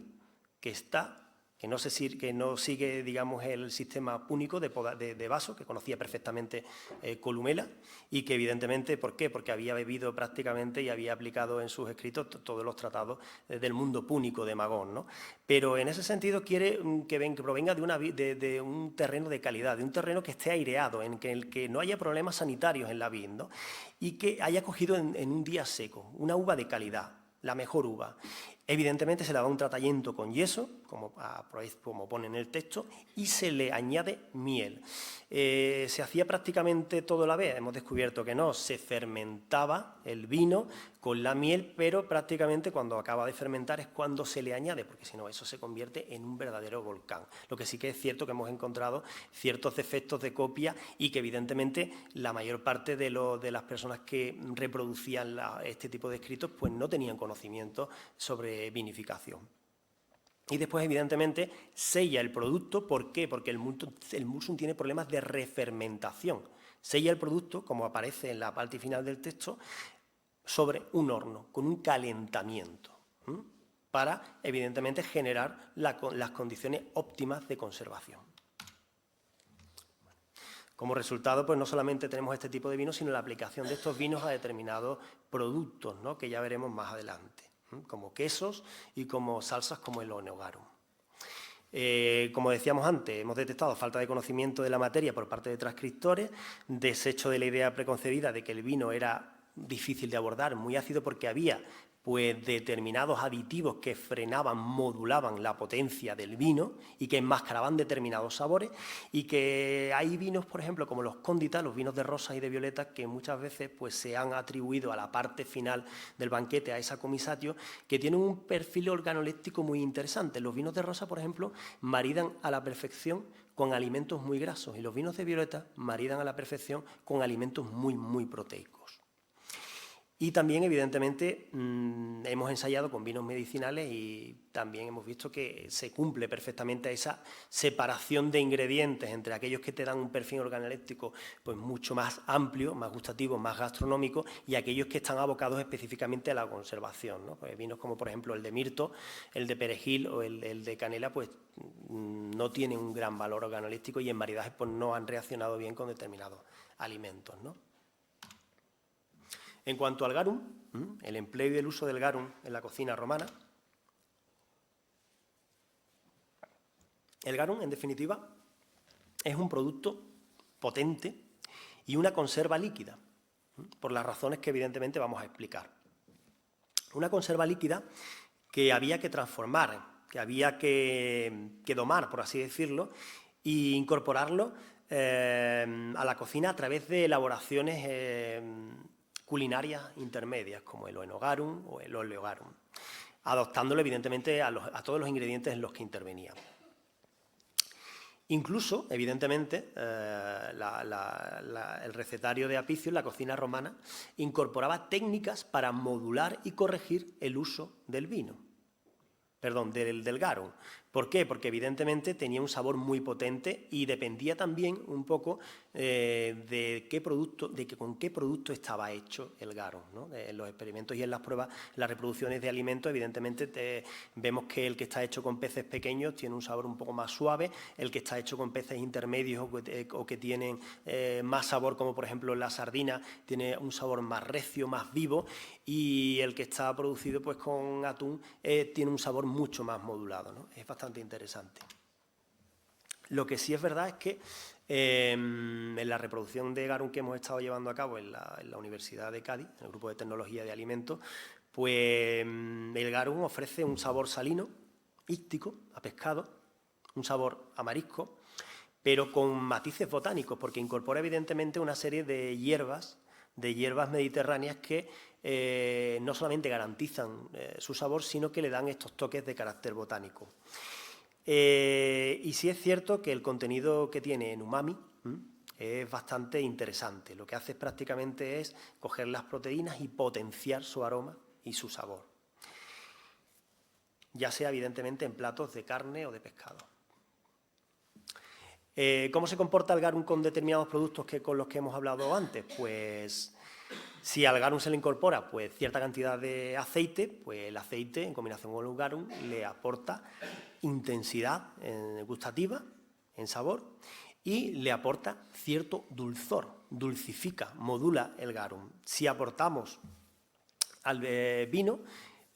que no sigue, digamos, el sistema púnico de vaso, que conocía perfectamente Columela, y que evidentemente, ¿por qué? Porque había bebido prácticamente y había aplicado en sus escritos todos los tratados del mundo púnico de Magón, ¿no? Pero en ese sentido quiere que provenga de un terreno de calidad, de un terreno que esté aireado, en el que no haya problemas sanitarios en la vid, ¿no? Y que haya cogido en un día seco, una uva de calidad, la mejor uva. Evidentemente se le da un tratamiento con yeso, como pone en el texto, y se le añade miel. Se hacía prácticamente todo a la vez, hemos descubierto que no, se fermentaba el vino con la miel, pero prácticamente cuando acaba de fermentar es cuando se le añade, porque si no eso se convierte en un verdadero volcán. Lo que sí que es cierto que hemos encontrado ciertos defectos de copia y que evidentemente la mayor parte de las personas que reproducían este tipo de escritos pues no tenían conocimiento sobre vinificación. Y después, evidentemente, sella el producto. ¿Por qué? Porque el Mulsum tiene problemas de refermentación. Sella el producto, como aparece en la parte final del texto, sobre un horno, con un calentamiento, para, evidentemente, generar las condiciones óptimas de conservación. Como resultado, pues no solamente tenemos este tipo de vinos, sino la aplicación de estos vinos a determinados productos, ¿no?, que ya veremos más adelante, como quesos y como salsas como el Oenogarum. Como decíamos antes, hemos detectado falta de conocimiento de la materia por parte de transcriptores, desecho de la idea preconcebida de que el vino era difícil de abordar, muy ácido, porque había pues determinados aditivos que frenaban, modulaban la potencia del vino y que enmascaraban determinados sabores, y que hay vinos, por ejemplo, como los Cóndita, los vinos de rosas y de violetas, que muchas veces pues se han atribuido a la parte final del banquete, a esa comisatio, que tienen un perfil organoléptico muy interesante. Los vinos de rosa, por ejemplo, maridan a la perfección con alimentos muy grasos, y los vinos de violeta maridan a la perfección con alimentos muy, muy proteicos. Y también, evidentemente, hemos ensayado con vinos medicinales y también hemos visto que se cumple perfectamente esa separación de ingredientes entre aquellos que te dan un perfil organoléptico pues mucho más amplio, más gustativo, más gastronómico, y aquellos que están abocados específicamente a la conservación, ¿no? Pues vinos como, por ejemplo, el de mirto, el de perejil o el de canela, pues no tienen un gran valor organoléptico y en maridajes pues no han reaccionado bien con determinados alimentos, ¿no? En cuanto al garum, el empleo y el uso del garum en la cocina romana, el garum, en definitiva, es un producto potente y una conserva líquida, por las razones que evidentemente vamos a explicar. Una conserva líquida que había que transformar, que había que domar, por así decirlo, e incorporarlo a la cocina a través de elaboraciones culinarias intermedias, como el Oenogarum o el Oleogarum, adoptándolo evidentemente a todos los ingredientes en los que intervenía. Incluso, evidentemente, el recetario de Apicius, la cocina romana, incorporaba técnicas para modular y corregir el uso del vino, del garum. ¿Por qué? Porque evidentemente tenía un sabor muy potente y dependía también un poco con qué producto estaba hecho el garum, ¿no? En los experimentos y en las pruebas, las reproducciones de alimentos, evidentemente vemos que el que está hecho con peces pequeños tiene un sabor un poco más suave, el que está hecho con peces intermedios o que tienen más sabor, como por ejemplo la sardina, tiene un sabor más recio, más vivo, y el que está producido pues con atún tiene un sabor mucho más modulado, ¿no? Es bastante interesante. Lo que sí es verdad es que en la reproducción de garum que hemos estado llevando a cabo en la Universidad de Cádiz, en el grupo de tecnología de alimentos, pues el garum ofrece un sabor salino, íctico, a pescado, un sabor a marisco, pero con matices botánicos, porque incorpora evidentemente una serie de hierbas mediterráneas que no solamente garantizan su sabor, sino que le dan estos toques de carácter botánico. Y sí es cierto que el contenido que tiene en umami es bastante interesante. Lo que hace prácticamente es coger las proteínas y potenciar su aroma y su sabor, ya sea evidentemente en platos de carne o de pescado. ¿Cómo se comporta el garum con determinados productos con los que hemos hablado antes? Pues si al garum se le incorpora pues, cierta cantidad de aceite, pues el aceite en combinación con el garum le aporta intensidad gustativa, en sabor, y le aporta cierto dulzor, dulcifica, modula el garum. Si aportamos al vino,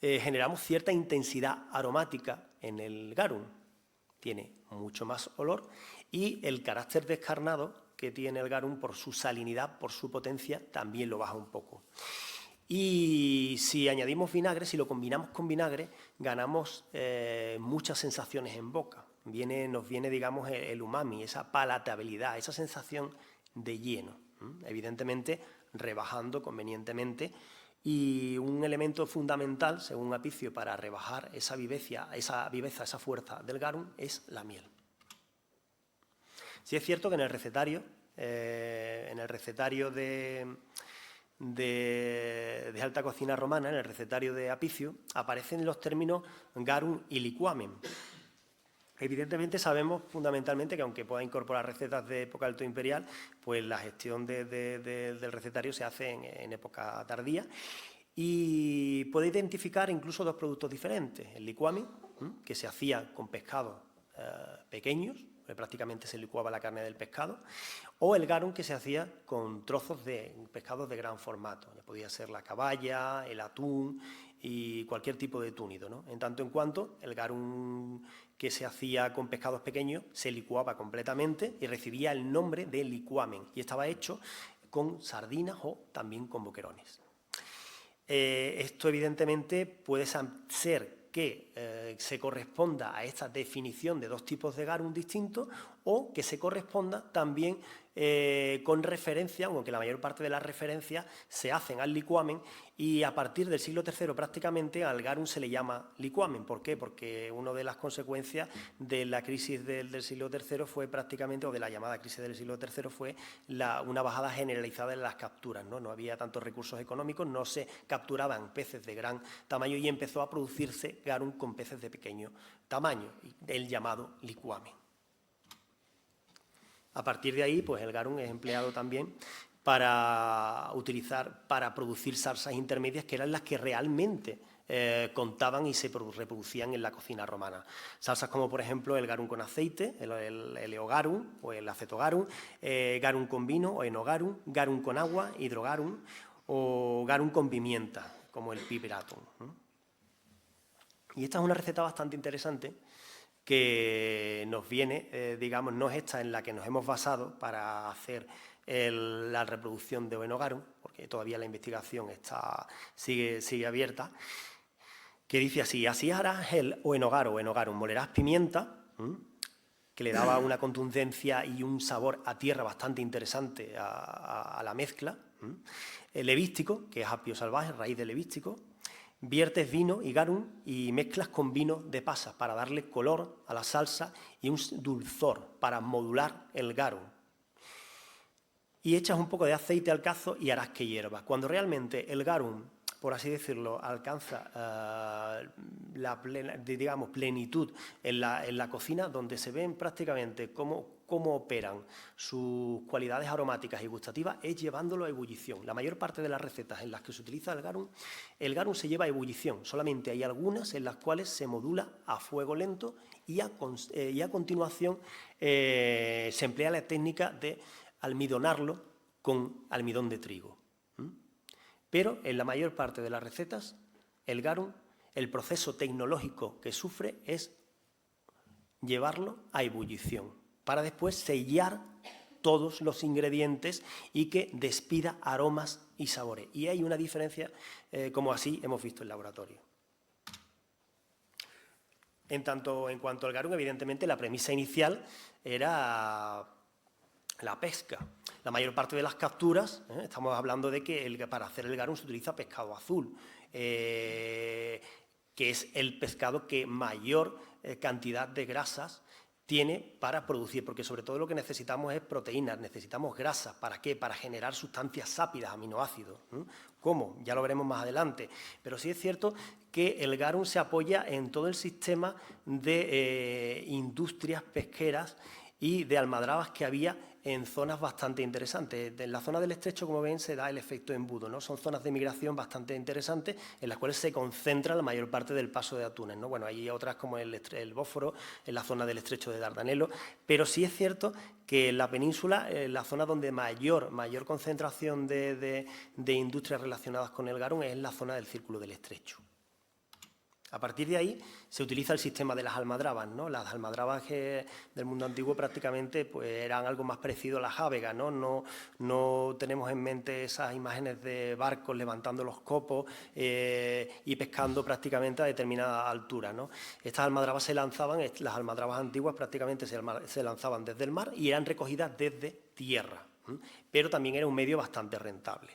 generamos cierta intensidad aromática en el garum. Tiene mucho más olor y el carácter descarnado que tiene el garum por su salinidad, por su potencia, también lo baja un poco. Y si añadimos vinagre, si lo combinamos con vinagre, ganamos muchas sensaciones en boca. Nos viene, digamos, el umami, esa palatabilidad, esa sensación de lleno, evidentemente rebajando convenientemente. Y un elemento fundamental, según Apicio, para rebajar esa viveza, esa fuerza del garum es la miel. Sí es cierto que en el recetario de alta cocina romana, en el recetario de Apicio, aparecen los términos garum y liquamen. Evidentemente sabemos fundamentalmente que aunque pueda incorporar recetas de época alto imperial, pues la gestión del recetario se hace en época tardía y puede identificar incluso dos productos diferentes. El liquamen, que se hacía con pescados pequeños, prácticamente se licuaba la carne del pescado, o el garum, que se hacía con trozos de pescados de gran formato. Podía ser la caballa, el atún y cualquier tipo de túnido, ¿no? En tanto en cuanto el garum que se hacía con pescados pequeños se licuaba completamente y recibía el nombre de liquamen y estaba hecho con sardinas o también con boquerones. Esto evidentemente puede ser que se corresponda a esta definición de dos tipos de garum distintos o que se corresponda también con referencia, aunque la mayor parte de las referencias se hacen al liquamen y a partir del siglo III prácticamente al garum se le llama liquamen. ¿Por qué? Porque una de las consecuencias de la crisis del siglo III fue prácticamente, o de la llamada crisis del siglo III, fue una bajada generalizada en las capturas, ¿no? No había tantos recursos económicos, no se capturaban peces de gran tamaño y empezó a producirse garum con peces de pequeño tamaño, el llamado liquamen. A partir de ahí, pues el garum es empleado también para producir salsas intermedias, que eran las que realmente contaban y se reproducían en la cocina romana. Salsas como, por ejemplo, el garum con aceite, el eleogarum o el acetogarum, garum con vino o enogarum, garum con agua, hidrogarum, o garum con pimienta, como el piperatum. Y esta es una receta bastante interesante que nos viene, digamos, no es esta en la que nos hemos basado para hacer la reproducción de Oenogarum, porque todavía la investigación sigue abierta, que dice así: así harás el Oenogarum, molerás pimienta, que le daba una contundencia y un sabor a tierra bastante interesante a la mezcla, el levístico, que es apio salvaje, raíz de levístico, viertes vino y garum y mezclas con vino de pasas para darle color a la salsa y un dulzor para modular el garum. Y echas un poco de aceite al cazo y harás que hierva. Cuando realmente el garum, por así decirlo, alcanza la plenitud en la cocina, donde se ven prácticamente cómo operan sus cualidades aromáticas y gustativas, es llevándolo a ebullición. La mayor parte de las recetas en las que se utiliza el garum se lleva a ebullición. Solamente hay algunas en las cuales se modula a fuego lento y a continuación se emplea la técnica de almidonarlo con almidón de trigo. Pero en la mayor parte de las recetas, el garum, el proceso tecnológico que sufre es llevarlo a ebullición, para después sellar todos los ingredientes y que despida aromas y sabores. Y hay una diferencia, como así hemos visto en laboratorio. En cuanto al garum, evidentemente, la premisa inicial era la pesca. La mayor parte de las capturas, estamos hablando de que para hacer el garum se utiliza pescado azul, que es el pescado que mayor cantidad de grasas tiene para producir, porque sobre todo lo que necesitamos es proteínas, necesitamos grasas. ¿Para qué? Para generar sustancias sápidas, aminoácidos. ¿Cómo? Ya lo veremos más adelante. Pero sí es cierto que el garum se apoya en todo el sistema de industrias pesqueras y de almadrabas que había en zonas bastante interesantes. En la zona del estrecho, como ven, se da el efecto embudo, ¿no? Son zonas de migración bastante interesantes en las cuales se concentra la mayor parte del paso de atunes, ¿no? Bueno, hay otras como el Bósforo, en la zona del estrecho de Dardanelos, pero sí es cierto que en la península, la zona donde mayor concentración de industrias relacionadas con el garum es la zona del Círculo del Estrecho. A partir de ahí se utiliza el sistema de las almadrabas, ¿no? Las almadrabas del mundo antiguo prácticamente pues, eran algo más parecido a la jávega, ¿no? No tenemos en mente esas imágenes de barcos levantando los copos y pescando prácticamente a determinada altura, ¿no? Estas almadrabas se lanzaban, las almadrabas antiguas prácticamente se lanzaban desde el mar y eran recogidas desde tierra, pero también era un medio bastante rentable.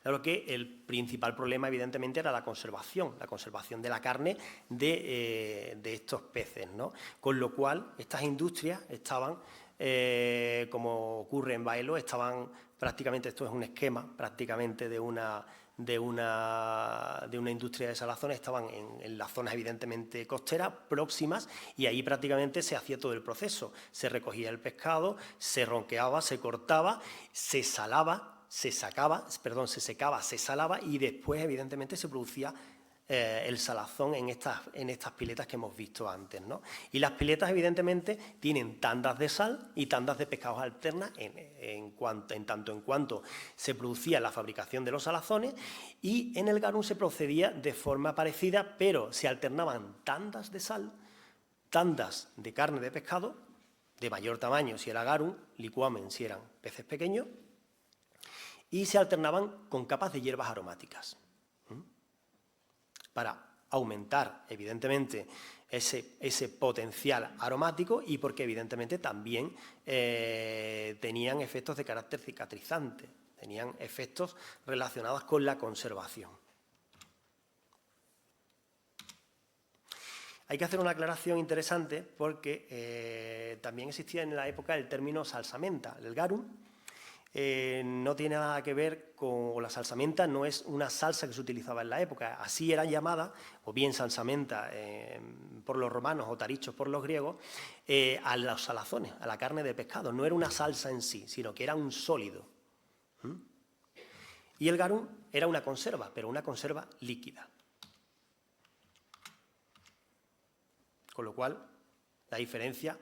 Claro que el principal problema, evidentemente, era la conservación de la carne de estos peces, ¿no? Con lo cual, estas industrias estaban, como ocurre en Baello, estaban prácticamente, esto es un esquema prácticamente de una industria de salazones, estaban en las zonas evidentemente costeras, próximas, y ahí prácticamente se hacía todo el proceso. Se recogía el pescado, se ronqueaba, se cortaba, se salaba, se secaba, se salaba y después, evidentemente, se producía el salazón en estas piletas que hemos visto antes, ¿no? Y las piletas, evidentemente, tienen tandas de sal y tandas de pescados alternas en tanto en cuanto se producía la fabricación de los salazones, y en el garum se procedía de forma parecida, pero se alternaban tandas de sal, tandas de carne de pescado, de mayor tamaño si era garum, liquamen si eran peces pequeños, y se alternaban con capas de hierbas aromáticas para aumentar, evidentemente, ese potencial aromático y porque, evidentemente, también tenían efectos de carácter cicatrizante, tenían efectos relacionados con la conservación. Hay que hacer una aclaración interesante porque también existía en la época el término salsamenta. El garum no tiene nada que ver con la salsamenta, no es una salsa que se utilizaba en la época. Así era llamada, o bien salsamenta por los romanos o tarichos por los griegos, a los salazones, a la carne de pescado. No era una salsa en sí, sino que era un sólido. Y el garum era una conserva, pero una conserva líquida. Con lo cual, la diferencia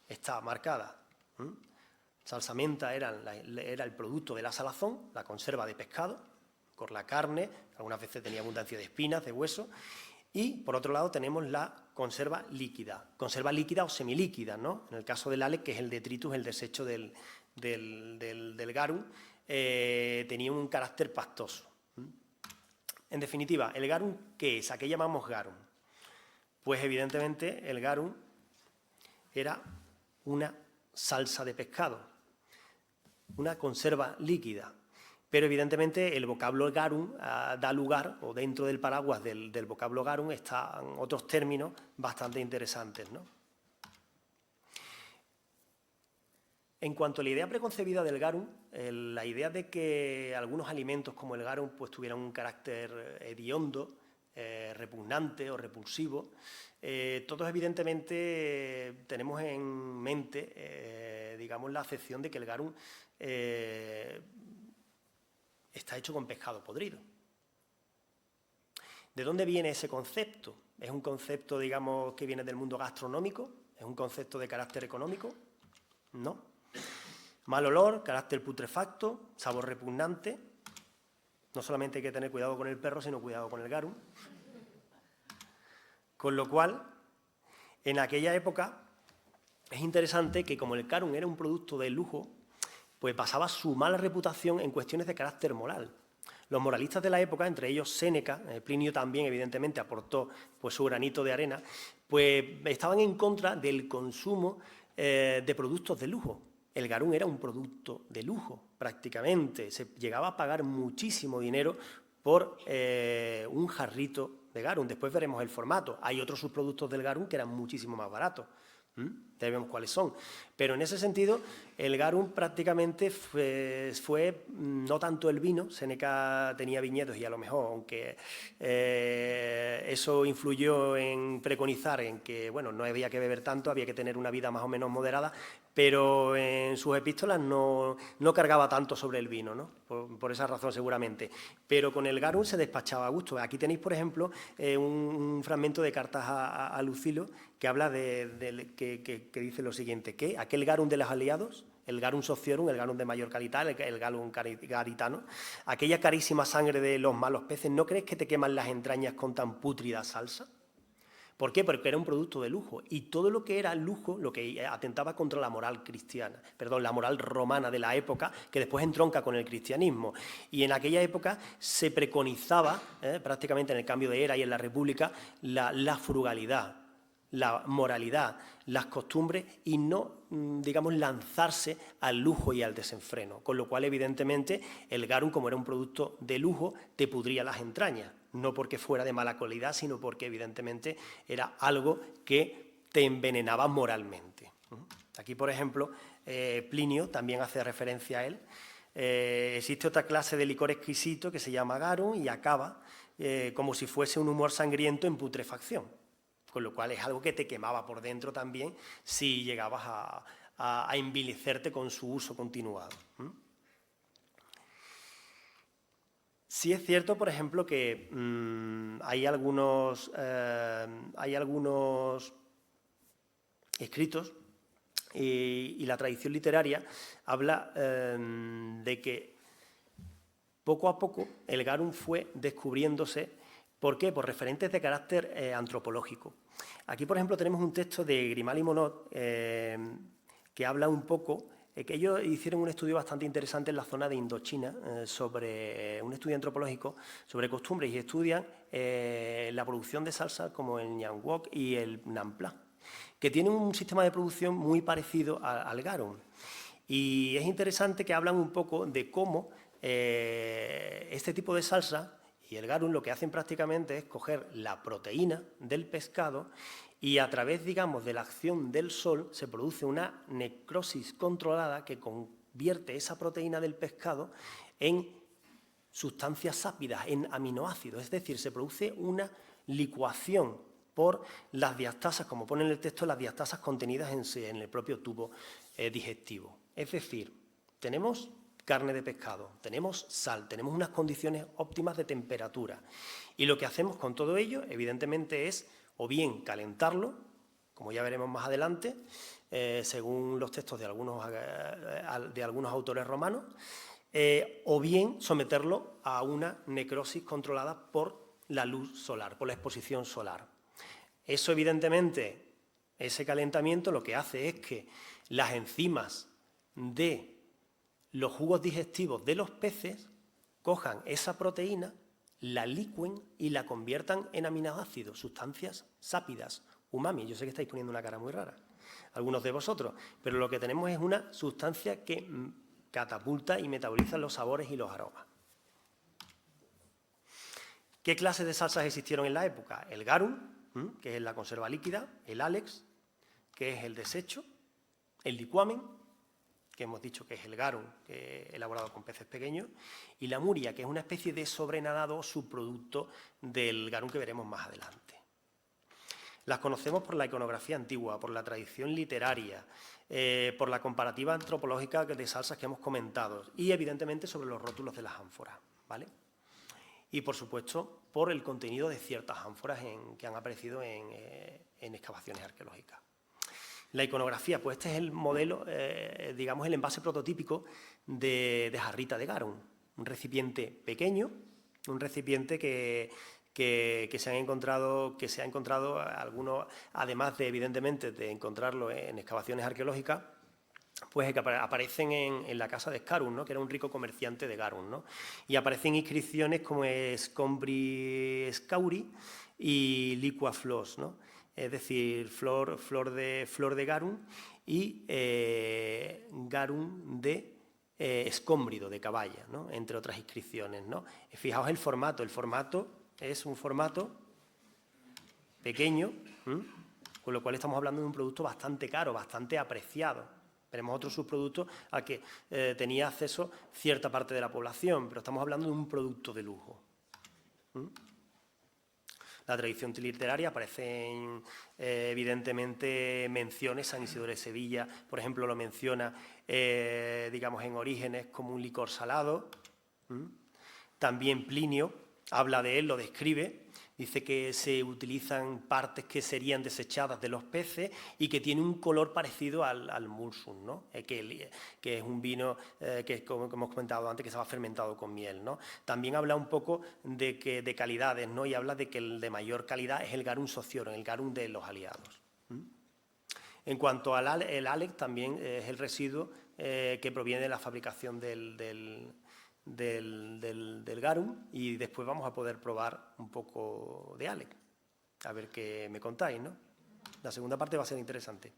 está marcada. Salsamenta era el producto de la salazón, la conserva de pescado, con la carne, algunas veces tenía abundancia de espinas, de hueso, y por otro lado tenemos la conserva líquida o semilíquida, ¿no? En el caso del ale, que es el detritus, el desecho del garum, tenía un carácter pastoso. En definitiva, ¿el garum qué es? ¿A qué llamamos garum? Pues evidentemente el garum era una salsa de pescado, una conserva líquida, pero evidentemente el vocablo garum da lugar, o dentro del paraguas del vocablo garum están otros términos bastante interesantes, ¿no? En cuanto a la idea preconcebida del garum, la idea de que algunos alimentos como el garum pues tuvieran un carácter hediondo, repugnante o repulsivo, todos evidentemente tenemos en mente, digamos, la acepción de que el garum está hecho con pescado podrido. ¿De dónde viene ese concepto? ¿Es un concepto, digamos, que viene del mundo gastronómico? ¿Es un concepto de carácter económico? No. Mal olor, carácter putrefacto, sabor repugnante. No solamente hay que tener cuidado con el perro, sino cuidado con el garum. Con lo cual, en aquella época, es interesante que como el garum era un producto de lujo, pues basaba su mala reputación en cuestiones de carácter moral. Los moralistas de la época, entre ellos Séneca, Plinio también evidentemente aportó pues, su granito de arena, pues estaban en contra del consumo de productos de lujo. El garum era un producto de lujo, prácticamente. Se llegaba a pagar muchísimo dinero por un jarrito de garum. Después veremos el formato. Hay otros subproductos del garum que eran muchísimo más baratos. Ya vemos cuáles son. Pero en ese sentido, el garum prácticamente fue no tanto el vino. Séneca tenía viñedos y a lo mejor, aunque eso influyó en preconizar en que, bueno, no había que beber tanto, había que tener una vida más o menos moderada, pero en sus epístolas no cargaba tanto sobre el vino, ¿no? Por esa razón seguramente. Pero con el garum se despachaba a gusto. Aquí tenéis, por ejemplo, un fragmento de cartas a Lucilo que habla que dice lo siguiente, que aquel garum de los aliados, el garum sociorum, el garum de mayor calidad, el garum garitano, aquella carísima sangre de los malos peces, ¿no crees que te queman las entrañas con tan pútrida salsa? ¿Por qué? Porque era un producto de lujo y todo lo que era lujo, lo que atentaba contra la moral cristiana, perdón, la moral romana de la época, que después entronca con el cristianismo. Y en aquella época se preconizaba, prácticamente en el cambio de era y en la República, la frugalidad, la moralidad, las costumbres y no, digamos, lanzarse al lujo y al desenfreno. Con lo cual, evidentemente, el garum, como era un producto de lujo, te pudría las entrañas. No porque fuera de mala calidad, sino porque, evidentemente, era algo que te envenenaba moralmente. Aquí, por ejemplo, Plinio también hace referencia a él. Existe otra clase de licor exquisito que se llama garum y acaba como si fuese un humor sangriento en putrefacción. Con lo cual es algo que te quemaba por dentro también si llegabas a envilecerte con su uso continuado. Sí es cierto, por ejemplo, que hay algunos escritos y la tradición literaria habla de que poco a poco el garum fue descubriéndose. ¿Por qué? Por referentes de carácter antropológico. Aquí, por ejemplo, tenemos un texto de Grimal y Monod que habla un poco, que ellos hicieron un estudio bastante interesante en la zona de Indochina, sobre un estudio antropológico sobre costumbres, y estudian la producción de salsa como el Nham Wok y el Nam Pla, que tienen un sistema de producción muy parecido al garum. Y es interesante que hablan un poco de cómo este tipo de salsa y el garum lo que hacen prácticamente es coger la proteína del pescado y a través, digamos, de la acción del sol se produce una necrosis controlada que convierte esa proteína del pescado en sustancias sápidas, en aminoácidos. Es decir, se produce una licuación por las diastasas, como pone en el texto, las diastasas contenidas en el propio tubo digestivo. Es decir, tenemos carne de pescado, tenemos sal, tenemos unas condiciones óptimas de temperatura. Y lo que hacemos con todo ello, evidentemente, es o bien calentarlo, como ya veremos más adelante, según los textos de algunos autores romanos, o bien someterlo a una necrosis controlada por la luz solar, por la exposición solar. Eso, evidentemente, ese calentamiento lo que hace es que las enzimas de los jugos digestivos de los peces cojan esa proteína, la licuen y la conviertan en aminoácidos, sustancias sápidas, umami. Yo sé que estáis poniendo una cara muy rara, algunos de vosotros, pero lo que tenemos es una sustancia que catapulta y metaboliza los sabores y los aromas. ¿Qué clases de salsas existieron en la época? El garum, que es la conserva líquida, el alex, que es el desecho, el liquamen, que hemos dicho que es el garum, elaborado con peces pequeños, y la muria, que es una especie de sobrenadado o subproducto del garum que veremos más adelante. Las conocemos por la iconografía antigua, por la tradición literaria, por la comparativa antropológica de salsas que hemos comentado y, evidentemente, sobre los rótulos de las ánforas, ¿vale? Y, por supuesto, por el contenido de ciertas ánforas que han aparecido en excavaciones arqueológicas. La iconografía, pues este es el modelo, digamos, el envase prototípico de jarrita de garum. Un recipiente pequeño, un recipiente que se ha encontrado algunos, además de, evidentemente, de encontrarlo en excavaciones arqueológicas, pues que aparecen en la casa de Scarus, ¿no? Que era un rico comerciante de Garus, ¿no? Y aparecen inscripciones como Scombri Scauri y Liqua Flos, ¿no? Es decir, flor de Garum y Garum de escómbrido, de caballa, ¿no? Entre otras inscripciones, ¿no? Fijaos el formato es un formato pequeño, con lo cual estamos hablando de un producto bastante caro, bastante apreciado. Tenemos otros subproductos a que tenía acceso cierta parte de la población, pero estamos hablando de un producto de lujo. La tradición literaria aparecen evidentemente menciones, San Isidoro de Sevilla, por ejemplo, lo menciona, digamos, en Orígenes como un licor salado. También Plinio habla de él, lo describe. Dice que se utilizan partes que serían desechadas de los peces y que tiene un color parecido al mursum, ¿no? Que es un vino que, como hemos comentado antes, que estaba fermentado con miel, ¿no? También habla un poco de calidades, ¿no? Y habla de que el de mayor calidad es el Garum Sociorum, el Garum de los aliados. En cuanto al el Alex, también es el residuo que proviene de la fabricación del Garum, y después vamos a poder probar un poco de Alex, a ver qué me contáis, ¿no? La segunda parte va a ser interesante.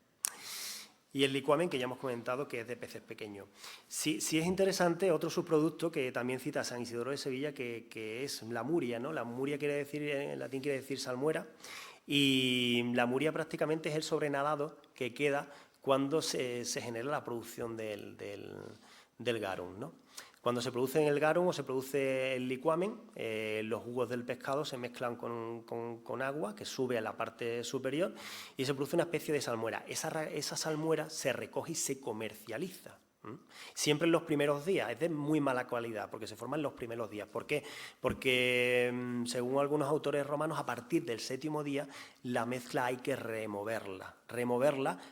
Y el liquamen, que ya hemos comentado que es de peces pequeños. Sí es interesante otro subproducto que también cita San Isidoro de Sevilla, que es la muria, ¿no? La muria quiere decir, en latín quiere decir salmuera, y la muria prácticamente es el sobrenadado que queda cuando se genera la producción del Garum, ¿no? Cuando se produce en el Garum o se produce el liquamen, los jugos del pescado se mezclan con agua que sube a la parte superior y se produce una especie de salmuera. Esa salmuera se recoge y se comercializa. Siempre en los primeros días, es de muy mala calidad porque se forma en los primeros días. ¿Por qué? Porque, según algunos autores romanos, a partir del 7.º día la mezcla hay que removerla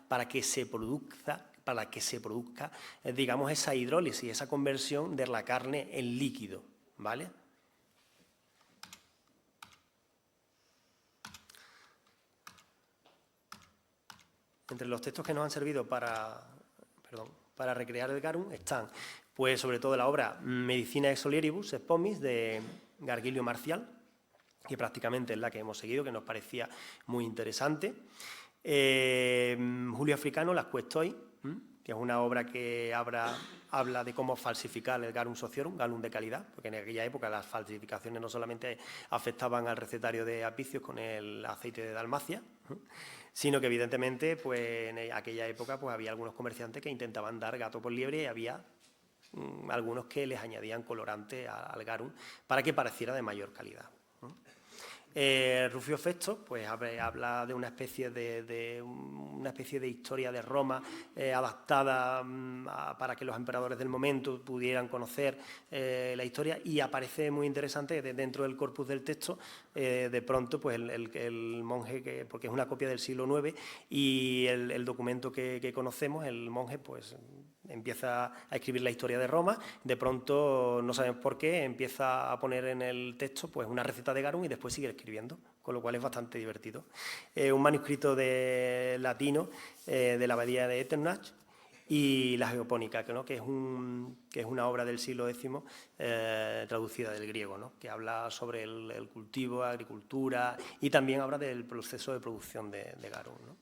para que se produzca, digamos, esa hidrólisis, esa conversión de la carne en líquido, ¿vale? Entre los textos que nos han servido para recrear el Garum están, pues, sobre todo la obra Medicina Exolieribus Expomis de Gargilio Marcial, que prácticamente es la que hemos seguido, que nos parecía muy interesante. Julio Africano, Las Questoi, que es una obra que habla de cómo falsificar el Garum Sociorum, Garum de calidad, porque en aquella época las falsificaciones no solamente afectaban al recetario de Apicius con el aceite de Dalmacia, sino que evidentemente, pues, en aquella época, pues, había algunos comerciantes que intentaban dar gato por liebre y había algunos que les añadían colorante al Garum para que pareciera de mayor calidad. Rufio Festo, pues, habla de una especie de historia de Roma adaptada para que los emperadores del momento pudieran conocer la historia, y aparece muy interesante dentro del corpus del texto. De pronto, pues, el monje, porque es una copia del siglo IX, y el documento que conocemos, el monje, pues, empieza a escribir la historia de Roma. De pronto, no sabemos por qué, empieza a poner en el texto, pues, una receta de Garum y después sigue escribiendo, con lo cual es bastante divertido. Un manuscrito de latino de la abadía de Echternach, y la Geopónica, ¿no? que es una obra del siglo X traducida del griego, ¿no? Que habla sobre el cultivo, agricultura, y también habla del proceso de producción de Garum, ¿no?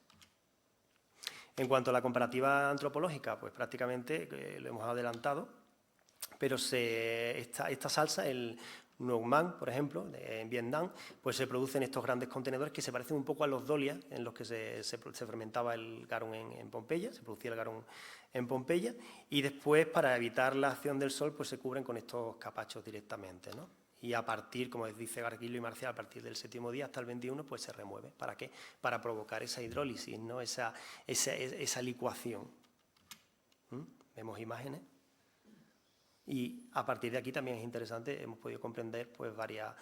En cuanto a la comparativa antropológica, pues prácticamente lo hemos adelantado, pero esta salsa, el Nuoc Mam, por ejemplo, en Vietnam, pues se produce en estos grandes contenedores que se parecen un poco a los dolias en los que se fermentaba el Garum en Pompeya, se producía el Garum en Pompeya, y después, para evitar la acción del sol, pues se cubren con estos capachos directamente, ¿no? Y a partir, como dice Gargilio y Marcial, a partir del 7.º día hasta el 21, pues se remueve. ¿Para qué? Para provocar esa hidrólisis, ¿no? Esa licuación. Vemos imágenes. Y a partir de aquí también es interesante, hemos podido comprender, pues, varios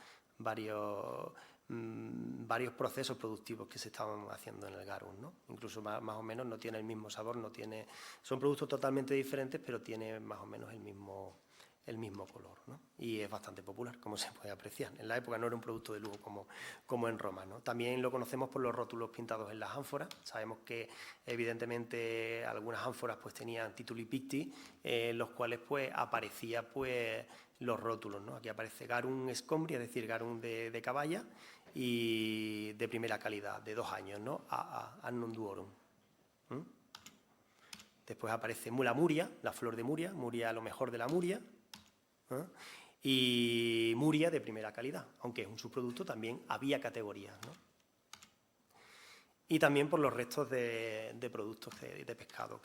procesos productivos que se estaban haciendo en el Garum, ¿no? Incluso más o menos no tiene el mismo sabor, son productos totalmente diferentes, pero tiene más o menos el mismo el mismo color, ¿no? Y es bastante popular, como se puede apreciar. En la época no era un producto de lujo como en Roma, ¿no? También lo conocemos por los rótulos pintados en las ánforas. Sabemos que, evidentemente, algunas ánforas pues tenían tituli picti, en los cuales pues aparecía pues los rótulos, ¿no? Aquí aparece Garum Scombri, es decir, Garum de caballa, y de primera calidad, de 2 años, ¿no? Annum Duorum. Después aparece la muria, la flor de muria, muria lo mejor de la muria, y muria de primera calidad, aunque es un subproducto, también había categorías, ¿no? Y también por los restos de productos de pescado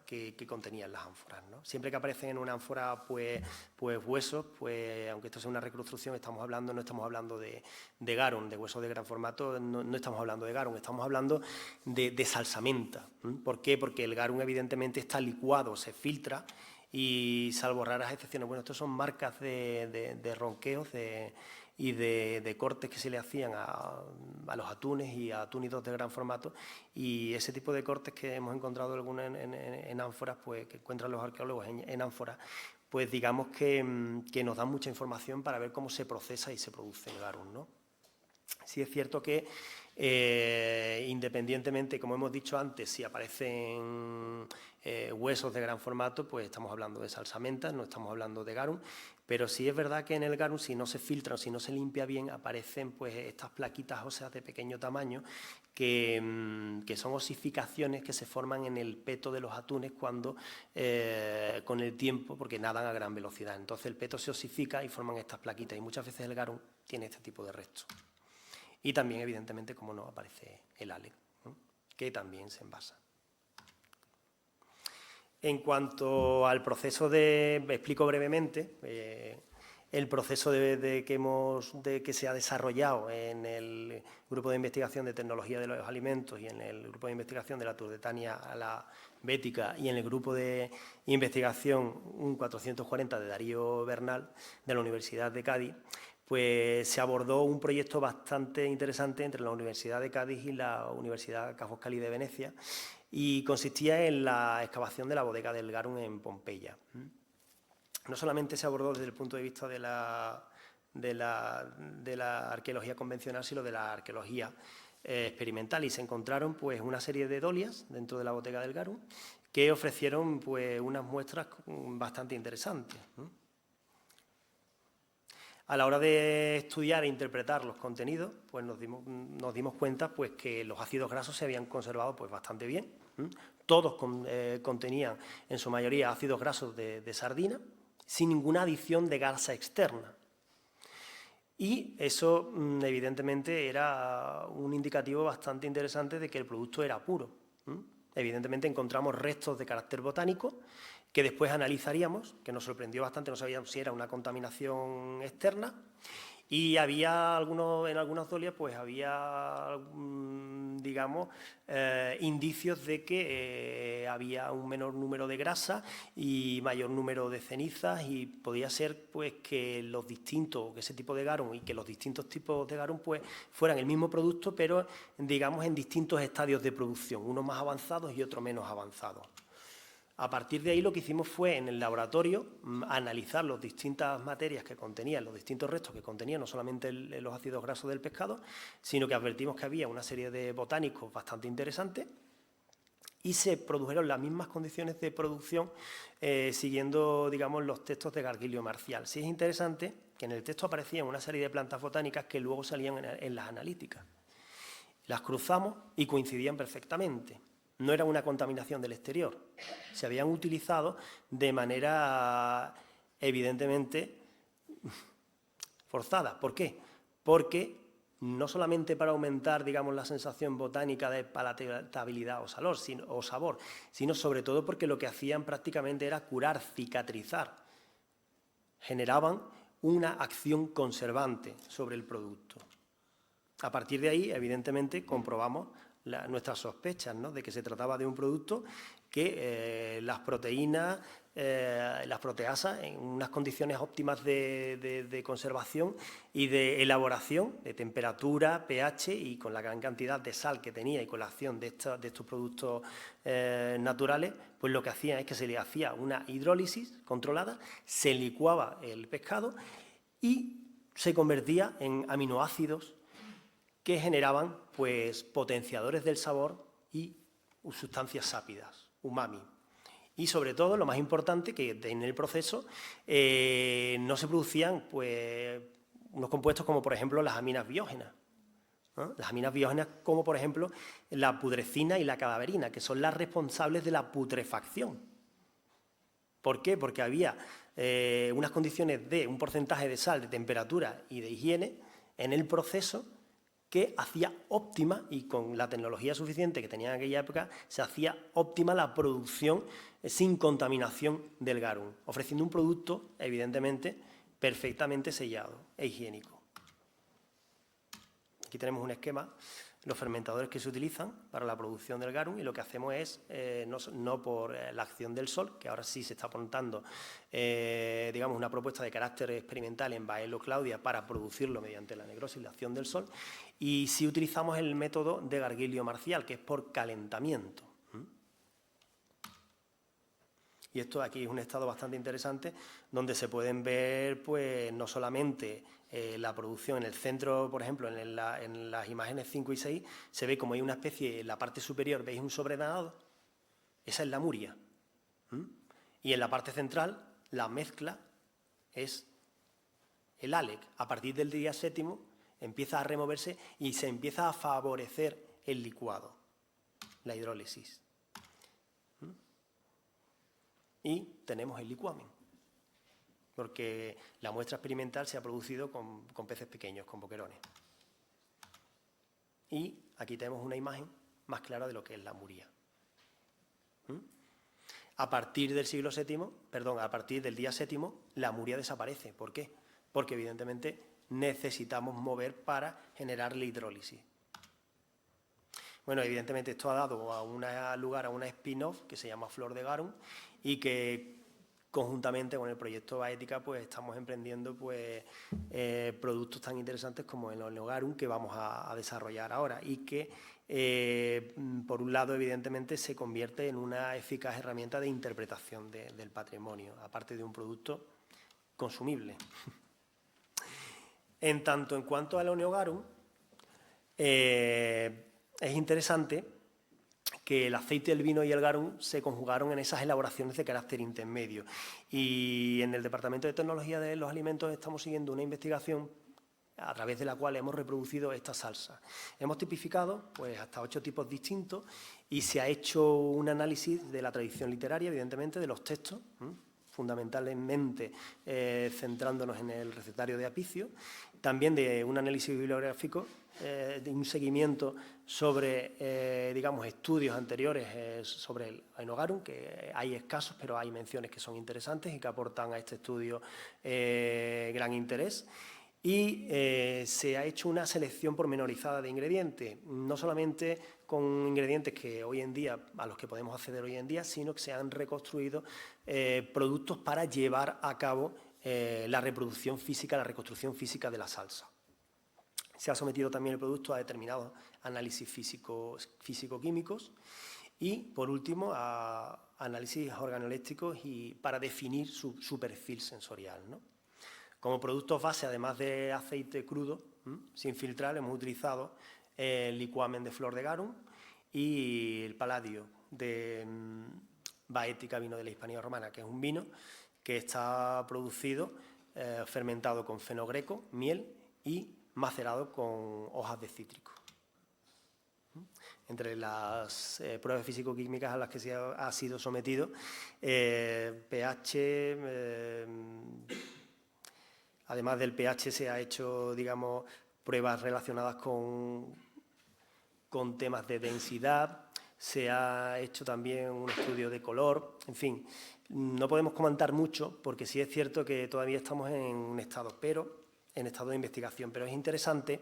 que contenían las ánforas, ¿no? Siempre que aparecen en una ánfora pues huesos, pues aunque esto sea una reconstrucción, no estamos hablando de garum, de huesos de gran formato, no estamos hablando de garum, estamos hablando de salsamenta. ¿Por qué? Porque el garum evidentemente está licuado, se filtra, y salvo raras excepciones, bueno, estos son marcas de ronqueos y de cortes que se le hacían a los atunes y a atúnidos de gran formato, y ese tipo de cortes que hemos encontrado algunos en ánforas, pues que encuentran los arqueólogos en ánforas, pues digamos que nos dan mucha información para ver cómo se procesa y se produce el garum, ¿no? Sí es cierto que independientemente, como hemos dicho antes, si aparecen huesos de gran formato, pues estamos hablando de salsamenta, no estamos hablando de garum, pero sí es verdad que en el garum, si no se filtra o si no se limpia bien, aparecen pues estas plaquitas óseas de pequeño tamaño que son osificaciones que se forman en el peto de los atunes cuando con el tiempo, porque nadan a gran velocidad. Entonces el peto se osifica y forman estas plaquitas, y muchas veces el garum tiene este tipo de restos. Y también, evidentemente, como no, aparece el ale, ¿no? Que también se envasa. En cuanto al proceso explico brevemente, el proceso que se ha desarrollado en el Grupo de Investigación de Tecnología de los Alimentos y en el Grupo de Investigación de la Turdetania a la Bética y en el Grupo de Investigación 440 de Darío Bernal de la Universidad de Cádiz, pues se abordó un proyecto bastante interesante entre la Universidad de Cádiz y la Universidad Ca' Foscari de Venecia, y consistía en la excavación de la bodega del garum en Pompeya. No solamente se abordó desde el punto de vista de la arqueología convencional, sino de la arqueología experimental, y se encontraron pues una serie de dolias dentro de la bodega del garum que ofrecieron pues unas muestras bastante interesantes. A la hora de estudiar e interpretar los contenidos, pues nos dimos cuenta pues, que los ácidos grasos se habían conservado pues, bastante bien. Todos contenían, en su mayoría, ácidos grasos de sardina, sin ninguna adición de grasa externa. Y eso, evidentemente, era un indicativo bastante interesante de que el producto era puro. Evidentemente, encontramos restos de carácter botánico que después analizaríamos, que nos sorprendió bastante, no sabíamos si era una contaminación externa, y había en algunas dolias pues había, digamos, indicios de que había un menor número de grasa y mayor número de cenizas, y podía ser pues que ese tipo de garum y que los distintos tipos de garum pues fueran el mismo producto, pero digamos en distintos estadios de producción, unos más avanzados y otros menos avanzados. A partir de ahí lo que hicimos fue en el laboratorio analizar las distintas materias que contenían, los distintos restos que contenían, no solamente los ácidos grasos del pescado, sino que advertimos que había una serie de botánicos bastante interesantes, y se produjeron las mismas condiciones de producción siguiendo, digamos, los textos de Gargilio Marcial. Sí es interesante que en el texto aparecían una serie de plantas botánicas que luego salían en las analíticas. Las cruzamos y coincidían perfectamente. No era una contaminación del exterior, se habían utilizado de manera evidentemente forzada. ¿Por qué? Porque no solamente para aumentar, digamos, la sensación botánica de palatabilidad o sabor, sino sobre todo porque lo que hacían prácticamente era curar, cicatrizar. Generaban una acción conservante sobre el producto. A partir de ahí, evidentemente, comprobamos nuestras sospechas, ¿no?, de que se trataba de un producto que las proteínas las proteasas en unas condiciones óptimas de conservación y de elaboración, de temperatura, pH, y con la gran cantidad de sal que tenía y con la acción de estos productos naturales, pues lo que hacía es que se le hacía una hidrólisis controlada, se licuaba el pescado y se convertía en aminoácidos que generaban pues potenciadores del sabor y sustancias sápidas, umami. Y sobre todo, lo más importante, que en el proceso no se producían pues, unos compuestos como, por ejemplo, las aminas biógenas, ¿no? Las aminas biógenas como, por ejemplo, la pudrecina y la cadaverina, que son las responsables de la putrefacción. ¿Por qué? Porque había unas condiciones de un porcentaje de sal, de temperatura y de higiene en el proceso que hacía óptima, y con la tecnología suficiente que tenía en aquella época, se hacía óptima la producción sin contaminación del garum, ofreciendo un producto, evidentemente, perfectamente sellado e higiénico. Aquí tenemos un esquema, los fermentadores que se utilizan para la producción del garum, y lo que hacemos es, no por la acción del sol, que ahora sí se está apuntando, digamos, una propuesta de carácter experimental en Baelo Claudia para producirlo mediante la negrosis y la acción del sol, y sí utilizamos el método de Gargilio Marcial, que es por calentamiento. Y esto aquí es un estado bastante interesante, donde se pueden ver, pues, no solamente la producción en el centro, por ejemplo, en las imágenes 5 y 6, se ve como hay una especie, en la parte superior veis un sobredanado, esa es la muria. Y en la parte central, la mezcla es el ALEC. A partir del día 7º empieza a removerse y se empieza a favorecer el licuado, la hidrólisis. Y tenemos el licuamen, porque la muestra experimental se ha producido con peces pequeños, con boquerones. Y aquí tenemos una imagen más clara de lo que es la muria. A partir del siglo VII, perdón, a partir del día 7º, la muria desaparece. ¿Por qué? Porque evidentemente necesitamos mover para generar la hidrólisis. Bueno, evidentemente esto ha dado lugar a una spin-off que se llama Flor de Garum, y que conjuntamente con el proyecto Baética pues estamos emprendiendo pues productos tan interesantes como el Oleogarum, que vamos a desarrollar ahora, y que por un lado evidentemente se convierte en una eficaz herramienta de interpretación del patrimonio, aparte de un producto consumible. En cuanto al Oleogarum, es interesante que el aceite, el vino y el garum se conjugaron en esas elaboraciones de carácter intermedio. Y en el Departamento de Tecnología de los Alimentos estamos siguiendo una investigación a través de la cual hemos reproducido esta salsa. Hemos tipificado pues, hasta 8 tipos distintos, y se ha hecho un análisis de la tradición literaria, evidentemente, de los textos, fundamentalmente centrándonos en el recetario de Apicio, también de un análisis bibliográfico, de un seguimiento sobre, digamos, estudios anteriores sobre el Aenogarum, que hay escasos, pero hay menciones que son interesantes y que aportan a este estudio gran interés. Y se ha hecho una selección pormenorizada de ingredientes, no solamente con ingredientes que hoy en día, a los que podemos acceder hoy en día, sino que se han reconstruido productos para llevar a cabo la reproducción física, la reconstrucción física de la salsa. Se ha sometido también el producto a determinados análisis físico-químicos y, por último, a análisis organoeléctricos y para definir su perfil sensorial, ¿no? Como productos base, además de aceite crudo, sin filtrar, hemos utilizado el licuamen de Flor de Garum y el Palladio de Baética, vino de la Hispanía Romana, que es un vino que está producido, fermentado con fenogreco, miel y macerado con hojas de cítrico. Entre las pruebas físico-químicas a las que se ha sido sometido, pH, además del pH se ha hecho, digamos, pruebas relacionadas con temas de densidad, se ha hecho también un estudio de color, en fin, no podemos comentar mucho porque sí es cierto que todavía estamos en un estado, en estado de investigación, pero es interesante,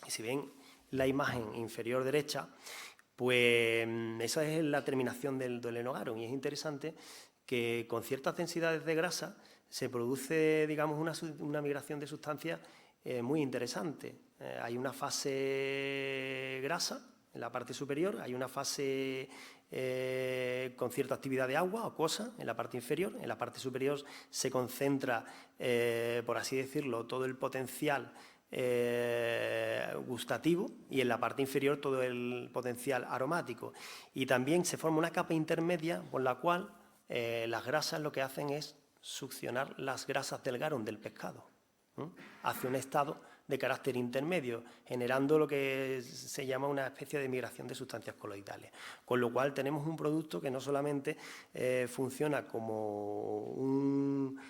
y si ven la imagen inferior derecha, pues esa es la terminación del Aenogarum, y es interesante que con ciertas densidades de grasa se produce, digamos, una migración de sustancias muy interesante. Hay una fase grasa en la parte superior, hay una fase con cierta actividad de agua acuosa en la parte inferior. En la parte superior se concentra, por así decirlo, todo el potencial gustativo, y en la parte inferior todo el potencial aromático. Y también se forma una capa intermedia por la cual las grasas lo que hacen es succionar las grasas del garum, del pescado, hacia un estado de carácter intermedio, generando lo que se llama una especie de migración de sustancias coloidales. Con lo cual tenemos un producto que no solamente funciona como un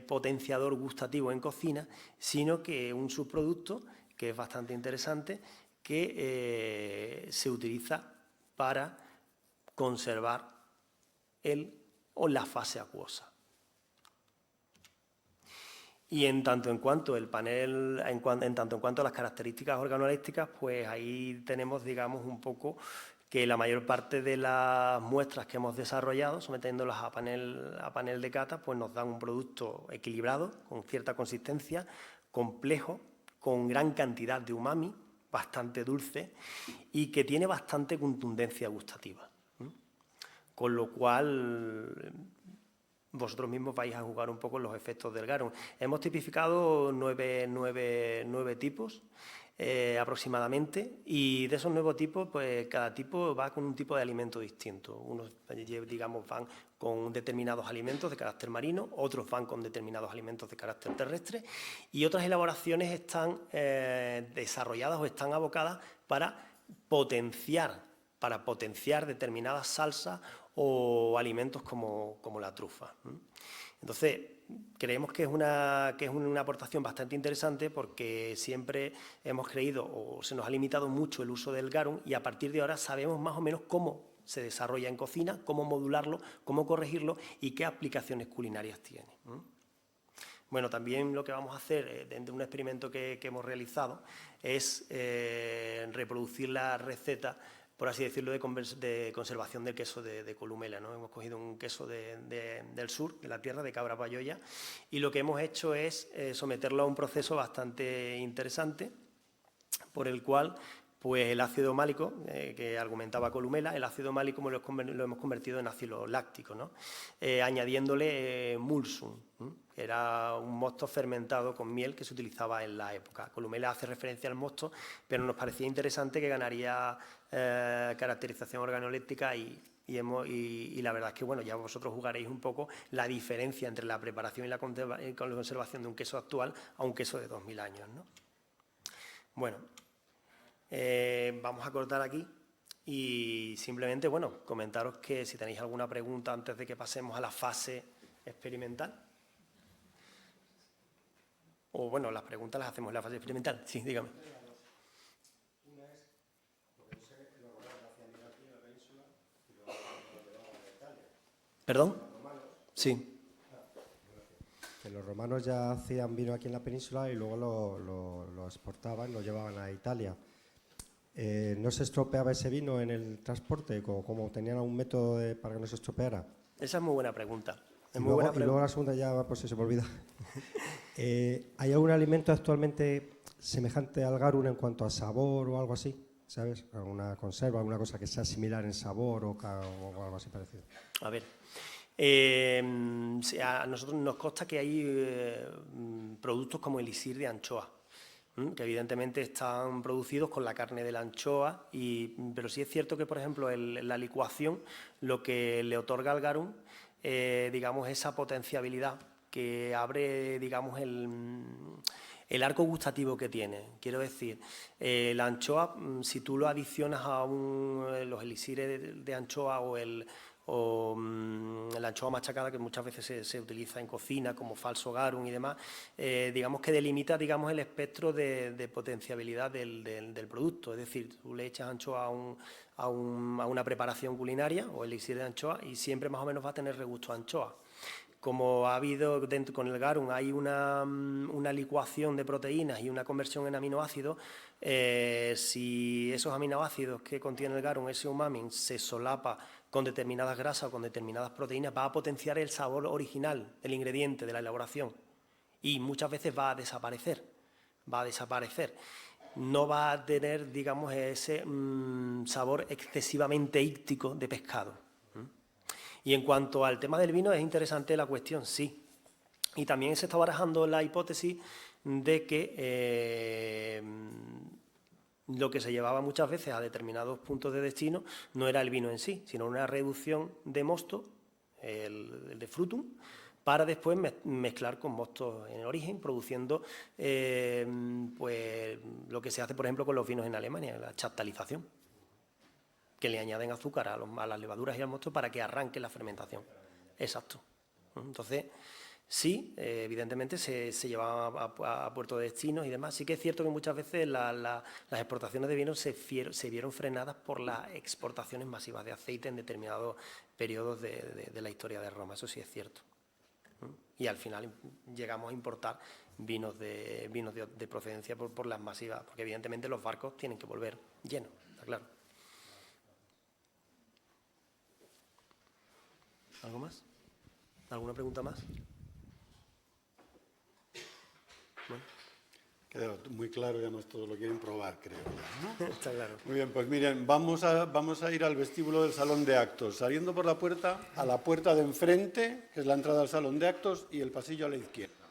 potenciador gustativo en cocina, sino que un subproducto que es bastante interesante, que se utiliza para conservar la fase acuosa. Y en tanto en cuanto el panel, en tanto en cuanto a las características organolépticas, pues ahí tenemos, digamos, un poco que la mayor parte de las muestras que hemos desarrollado, sometiéndolas a panel de cata, pues nos dan un producto equilibrado, con cierta consistencia, complejo, con gran cantidad de umami, bastante dulce y que tiene bastante contundencia gustativa. Con lo cual vosotros mismos vais a jugar un poco los efectos del garum. Hemos tipificado nueve tipos aproximadamente, y de esos 9 tipos, pues cada tipo va con un tipo de alimento distinto. Unos, digamos, van con determinados alimentos de carácter marino, otros van con determinados alimentos de carácter terrestre, y otras elaboraciones están desarrolladas o están abocadas para potenciar determinadas salsas o alimentos como la trufa. Entonces, creemos que es una aportación bastante interesante, porque siempre hemos creído, o se nos ha limitado mucho el uso del garum, y a partir de ahora sabemos más o menos cómo se desarrolla en cocina, cómo modularlo, cómo corregirlo y qué aplicaciones culinarias tiene. Bueno, también lo que vamos a hacer dentro de un experimento que hemos realizado es reproducir la receta, por así decirlo, de conservación del queso de Columela, ¿no? Hemos cogido un queso del sur, de la tierra, de Cabra Bayoya, y lo que hemos hecho es someterlo a un proceso bastante interesante, por el cual, pues, el ácido málico, que argumentaba Columela, el ácido málico lo hemos convertido en ácido láctico, ¿no? Añadiéndole mulsum, que era un mosto fermentado con miel que se utilizaba en la época. Columela hace referencia al mosto, pero nos parecía interesante que ganaría caracterización organoléptica, y la verdad es que, bueno, ya vosotros jugaréis un poco la diferencia entre la preparación y la conservación de un queso actual a un queso de 2000 años, ¿no? Bueno, vamos a cortar aquí y simplemente, bueno, comentaros que si tenéis alguna pregunta antes de que pasemos a la fase experimental. O, bueno, las preguntas las hacemos en la fase experimental. Sí, dígame. ¿Perdón? Sí. Que los romanos ya hacían vino aquí en la península y luego lo exportaban, lo llevaban a Italia. ¿No se estropeaba ese vino en el transporte? ¿Como tenían un método para que no se estropeara? Esa es muy buena pregunta. Y luego la segunda ya, pues se me olvida. ¿Hay algún alimento actualmente semejante al garum en cuanto a sabor o algo así? ¿Sabes? ¿Alguna conserva, alguna cosa que sea similar en sabor o algo así parecido? A ver, a nosotros nos consta que hay productos como elixir de anchoa, que evidentemente están producidos con la carne de la anchoa, pero sí es cierto que, por ejemplo, la licuación lo que le otorga al garum, digamos, esa potenciabilidad que abre, digamos, el arco gustativo que tiene. Quiero decir, la anchoa, si tú lo adicionas a los elixires de anchoa o la anchoa machacada, que muchas veces se utiliza en cocina como falso garum y demás, digamos que delimita, digamos, el espectro de potenciabilidad del producto. Es decir, tú le echas anchoa a una preparación culinaria o elixir de anchoa y siempre más o menos va a tener regusto a anchoa. Como ha habido con el garum, hay una licuación de proteínas y una conversión en aminoácidos, si esos aminoácidos que contiene el garum, ese umami, se solapa con determinadas grasas o con determinadas proteínas, va a potenciar el sabor original del ingrediente, de la elaboración, y muchas veces va a desaparecer, No va a tener, digamos, ese sabor excesivamente íctico de pescado. Y en cuanto al tema del vino, es interesante la cuestión, sí. Y también se está barajando la hipótesis de que lo que se llevaba muchas veces a determinados puntos de destino no era el vino en sí, sino una reducción de mosto, el de frutum, para después mezclar con mostos en origen, produciendo pues, lo que se hace, por ejemplo, con los vinos en Alemania, la chaptalización, que le añaden azúcar a las levaduras y al mosto para que arranque la fermentación. Exacto. Entonces, sí, evidentemente se llevaba a puerto de destinos y demás. Sí que es cierto que muchas veces las exportaciones de vino se vieron frenadas por las exportaciones masivas de aceite en determinados periodos de la historia de Roma. Eso sí es cierto. Y al final llegamos a importar vinos de procedencia por las masivas, porque evidentemente los barcos tienen que volver llenos, está claro. ¿Algo más? ¿Alguna pregunta más? Bueno. Queda muy claro, ya no es todo lo quieren probar, creo. ¿No? Está claro. Muy bien, pues miren, vamos a ir al vestíbulo del salón de actos, saliendo por la puerta, a la puerta de enfrente, que es la entrada al salón de actos, y el pasillo a la izquierda.